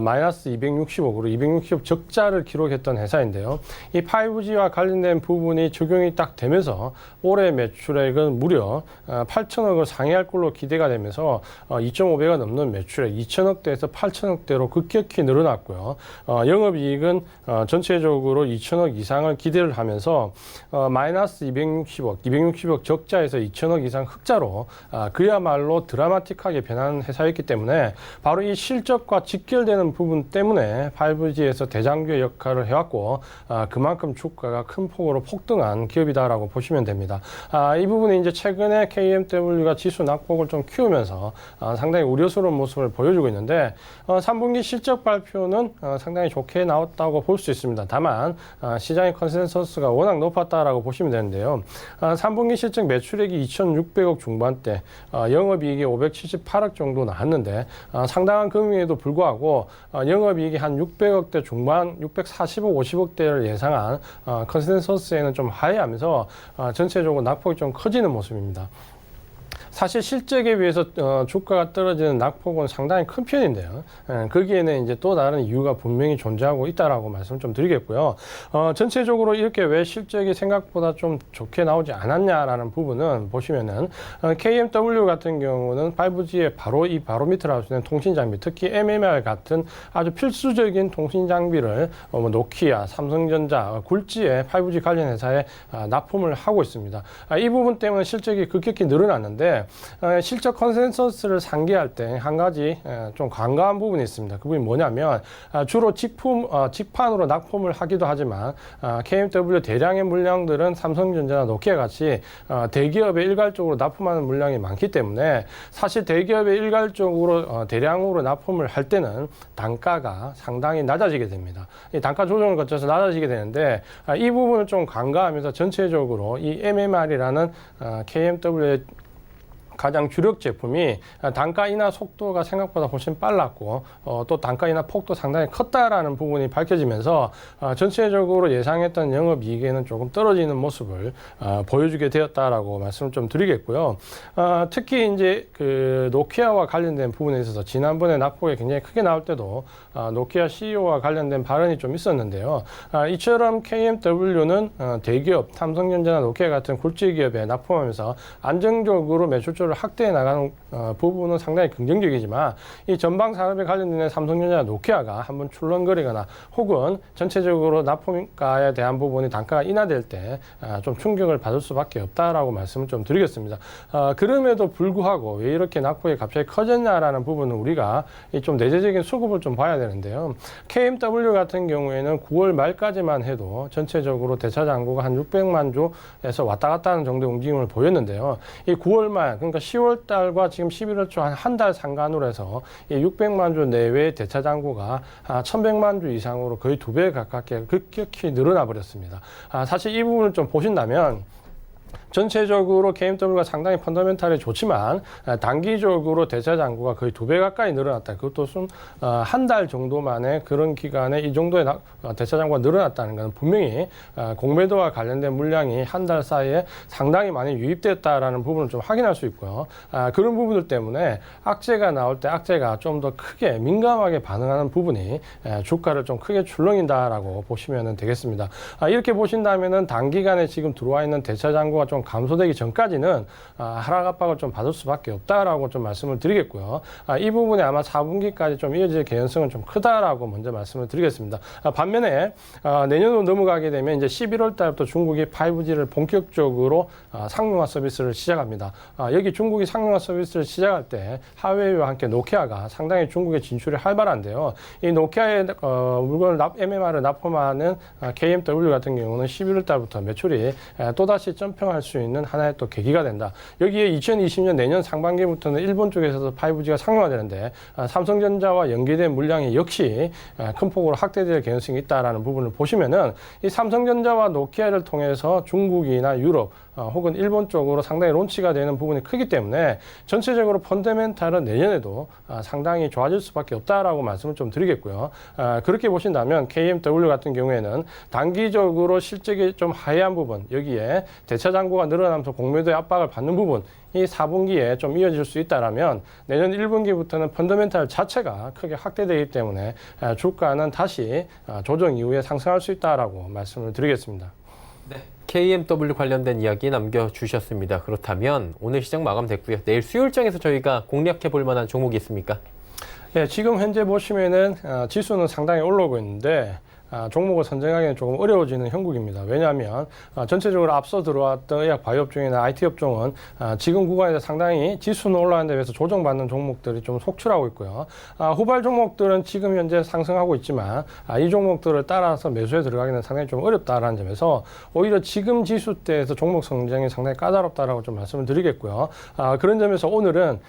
마이너스 265으로 260억 적자를 기록했던 회사인데요. 이 5G와 관련된 부분이 적용이 딱 되면서 올해 매출액은 무려 8천억을 상회할 걸로 기대가 되면서 2.5배가 넘는 매출액 2천억대에서 8천억대로 급격히 늘어났고요. 영업이익은 전체적으로 2천억 이상을 기대를 하면서 마이너스 260억 적자에서 2천억 이상 흑자로 그야말로 드라마틱하게 변한 회사였기 때문에 바로 이 실적과 직결되는 부분 때문에 5G에서 대장주의 역할을 해왔고 그만큼 주가가 큰 폭으로 폭등한 기업이다라고 보시면 됩니다. 이 부분이 이제 최근에 KMW가 지수 낙폭을 좀 키우면서 상당히 우려스러운 모습을 보여주고 있는데 3분기 실적 발표는 상당히 좋게 나왔다고 볼 수 있습니다. 다만 시장의 컨센서스가 워낙 높았다라고 보시면 되는데요. 3분기 실적 매출액이 2,600억 중반대, 영업이익이 578억 정도 나왔는데 상당한 금액에도 불구하고 영업이익이 한 600억대 중반, 640억, 50억대를 예상한 컨센서스에는 좀 하회하면서 전체적으로 낙폭이 좀 커지는 모습입니다. 사실 실적에 비해서 주가가 떨어지는 낙폭은 상당히 큰 편인데요. 거기에는 이제 또 다른 이유가 분명히 존재하고 있다라고 말씀을 좀 드리겠고요. 전체적으로 이렇게 왜 실적이 생각보다 좀 좋게 나오지 않았냐라는 부분은 보시면은 KMW 같은 경우는 5G의 바로 밑을 할 수 있는 통신 장비, 특히 MMR 같은 아주 필수적인 통신 장비를 노키아, 삼성전자, 굴지에 5G 관련 회사에 납품을 하고 있습니다. 이 부분 때문에 실적이 급격히 늘어났는데 실적 컨센서스를 상기할 때 한 가지 좀 간과한 부분이 있습니다. 그 부분이 뭐냐면 주로 직판으로 납품을 하기도 하지만 KMW 대량의 물량들은 삼성전자나 노키아 같이 대기업에 일괄적으로 납품하는 물량이 많기 때문에 사실 대기업에 일괄적으로 대량으로 납품을 할 때는 단가가 상당히 낮아지게 됩니다. 이 단가 조정을 거쳐서 낮아지게 되는데 이 부분을 좀 간과하면서 전체적으로 이 MMR이라는 KMW의 가장 주력 제품이 단가 인하 속도가 생각보다 훨씬 빨랐고 또 단가 인하 폭도 상당히 컸다라는 부분이 밝혀지면서 전체적으로 예상했던 영업이익에는 조금 떨어지는 모습을 보여주게 되었다라고 말씀을 좀 드리겠고요. 특히 이제 그 노키아와 관련된 부분에 있어서 지난번에 낙폭이 굉장히 크게 나올 때도 노키아 CEO와 관련된 발언이 좀 있었는데요. 이처럼 KMW는 대기업, 삼성전자나 노키아 같은 굴지 기업에 납품하면서 안정적으로 매출조를 확대해 나가는 부분은 상당히 긍정적이지만 이 전방 산업에 관련된 삼성전자, 노키아가 한번 출렁거리거나 혹은 전체적으로 납품가에 대한 부분이 단가가 인하될 때 좀 충격을 받을 수밖에 없다라고 말씀을 좀 드리겠습니다. 그럼에도 불구하고 왜 이렇게 낙폭이 갑자기 커졌냐라는 부분은 우리가 좀 내재적인 수급을 좀 봐야 되는데요. KMW 같은 경우에는 9월 말까지만 해도 전체적으로 대차 잔고가 한 600만 주에서 왔다 갔다 하는 정도의 움직임을 보였는데요. 이 9월 말, 그러니까 10월 달과 지금 11월 초 한 달 상간으로 해서 이 600만 주 내외의 대차 잔고가 1,100만 주 이상으로 거의 2배 가깝게 급격히 늘어나 버렸습니다. 사실 이 부분을 좀 보신다면 전체적으로 KMW가 상당히 펀더멘탈이 좋지만 단기적으로 대차 잔고가 거의 2배 가까이 늘어났다. 그것도 한 달 정도 만에 그런 기간에 이 정도의 대차 잔고가 늘어났다는 것은 분명히 공매도와 관련된 물량이 한 달 사이에 상당히 많이 유입됐다라는 부분을 좀 확인할 수 있고요. 그런 부분들 때문에 악재가 나올 때 악재가 좀 더 크게 민감하게 반응하는 부분이 주가를 좀 크게 출렁인다라고 보시면 되겠습니다. 이렇게 보신다면은 단기간에 지금 들어와 있는 대차 잔고가 좀 감소되기 전까지는 하락 압박을 좀 받을 수밖에 없다라고 좀 말씀을 드리겠고요. 이 부분이 아마 4분기까지 좀 이어질 개연성은 좀 크다라고 먼저 말씀을 드리겠습니다. 반면에 내년으로 넘어가게 되면 이제 11월 달부터 중국이 5G를 본격적으로 상용화 서비스를 시작합니다. 여기 중국이 상용화 서비스를 시작할 때 하웨이와 함께 노키아가 상당히 중국의 진출이 활발한데요. 이 노키아의 물건을 MMR을 납품하는 KMW 같은 경우는 11월 달부터 매출이 또다시 점평할 수 있는 하나의 또 계기가 된다. 여기에 2020년 내년 상반기부터는 일본 쪽에서도 5G가 상용화되는데 삼성전자와 연계된 물량이 역시 큰 폭으로 확대될 개연성이 있다라는 부분을 보시면은 이 삼성전자와 노키아를 통해서 중국이나 유럽 혹은 일본 쪽으로 상당히 론치가 되는 부분이 크기 때문에 전체적으로 펀더멘탈은 내년에도 상당히 좋아질 수밖에 없다라고 말씀을 좀 드리겠고요. 그렇게 보신다면 KMW 같은 경우에는 단기적으로 실적이 좀 하회한 부분, 여기에 대차 잔고가 늘어나면서 공매도의 압박을 받는 부분, 이 4분기에 좀 이어질 수 있다라면 내년 1분기부터는 펀더멘탈 자체가 크게 확대되기 때문에 주가는 다시 조정 이후에 상승할 수 있다라고 말씀을 드리겠습니다. 네. KMW 관련된 이야기 남겨주셨습니다. 그렇다면 오늘 시장 마감됐고요. 내일 수요일장에서 저희가 공략해 볼 만한 종목이 있습니까? 네, 지금 현재 보시면은 지수는 상당히 올라오고 있는데 종목을 선정하기는 조금 어려워지는 형국입니다. 왜냐하면 전체적으로 앞서 들어왔던 의약 바이오 업종이나 IT 업종은 지금 구간에서 상당히 지수는 올라가는 데 비해서 조정받는 종목들이 좀 속출하고 있고요. 후발 종목들은 지금 현재 상승하고 있지만 이 종목들을 따라서 매수에 들어가기는 상당히 좀 어렵다라는 점에서 오히려 지금 지수대에서 종목 선정이 상당히 까다롭다라고 좀 말씀을 드리겠고요. 그런 점에서 오늘은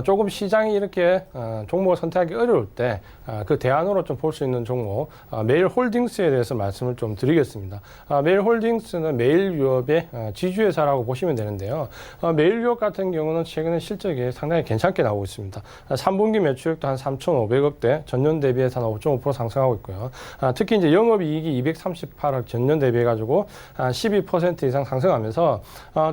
조금 시장이 이렇게 종목을 선택하기 어려울 때 그 대안으로 좀 볼 수 있는 종목 메일 홀딩스에 대해서 말씀을 좀 드리겠습니다. 메일 홀딩스는 메일 유업의 지주회사라고 보시면 되는데요. 메일 유업 같은 경우는 최근에 실적이 상당히 괜찮게 나오고 있습니다. 3분기 매출액도 한 3,500억대, 전년 대비해서 한 5.5% 상승하고 있고요. 특히 이제 영업이익이 238억 전년 대비해가지고 12% 이상 상승하면서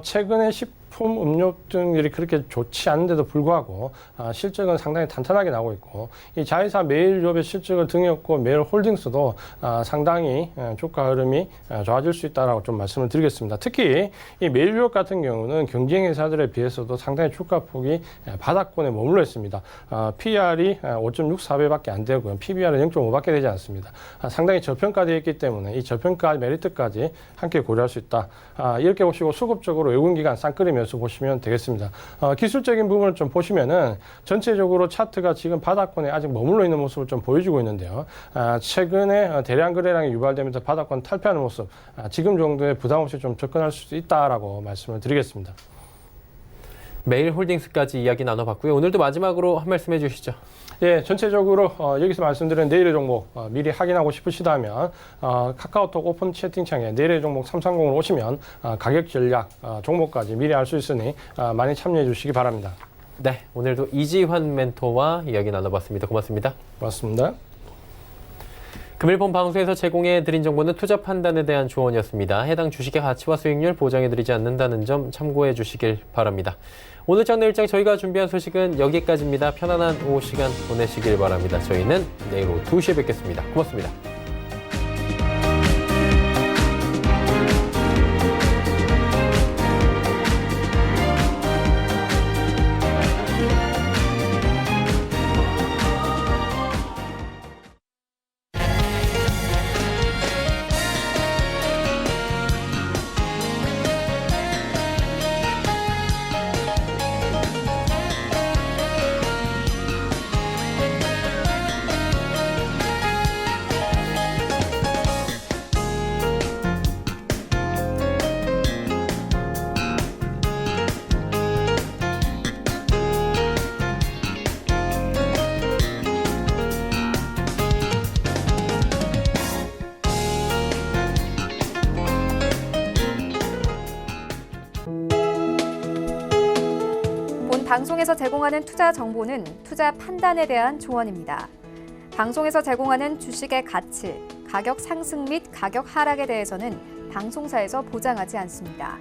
최근에 식품, 음료 등들이 그렇게 좋지 않은데도 불구하고 실적은 상당히 탄탄하게 나오고 있고 이 자회사 메일유업의 실적을 등에업고 메일홀딩스도 상당히 주가 흐름이 좋아질 수 있다라고 좀 말씀을 드리겠습니다. 특히 이 메일유업 같은 경우는 경쟁 회사들에 비해서도 상당히 주가 폭이 바닥권에 머물러 있습니다. PR이 5.64배밖에 안 되고요. PBR은 0.5밖에 되지 않습니다. 상당히 저평가되어 있기 때문에 이 저평가 메리트까지 함께 고려할 수 있다. 이렇게 보시고 수급적으로 외국인기관 쌍끌이 매수 보시면 되겠습니다. 기술적인 부분을 좀 보시면은 전체적으로 차트가 지금 바닥권에 아직 머물러 있는 모습을 좀 보여주고 있는데요. 최근에 대량 거래량이 유발되면서 바닥권 탈피하는 모습, 지금 정도의 부담 없이 좀 접근할 수 있다라고 말씀을 드리겠습니다. 메일 홀딩스까지 이야기 나눠봤고요. 오늘도 마지막으로 한 말씀 해주시죠. 예, 전체적으로 여기서 말씀드린 내일의 종목 미리 확인하고 싶으시다면 카카오톡 오픈 채팅창에 내일의 종목 330으로 오시면 가격 전략 종목까지 미리 알 수 있으니 많이 참여해 주시기 바랍니다. 네, 오늘도 이지환 멘토와 이야기 나눠봤습니다. 고맙습니다. 고맙습니다. 금일 본 방송에서 제공해드린 정보는 투자 판단에 대한 조언이었습니다. 해당 주식의 가치와 수익률 보장해드리지 않는다는 점 참고해 주시길 바랍니다. 오늘 장 내일장 저희가 준비한 소식은 여기까지입니다. 편안한 오후 시간 보내시길 바랍니다. 저희는 내일 오후 2시에 뵙겠습니다. 고맙습니다. 방송에서 제공하는 투자 정보는 투자 판단에 대한 조언입니다. 방송에서 제공하는 주식의 가치, 가격 상승 및 가격 하락에 대해서는 방송사에서 보장하지 않습니다.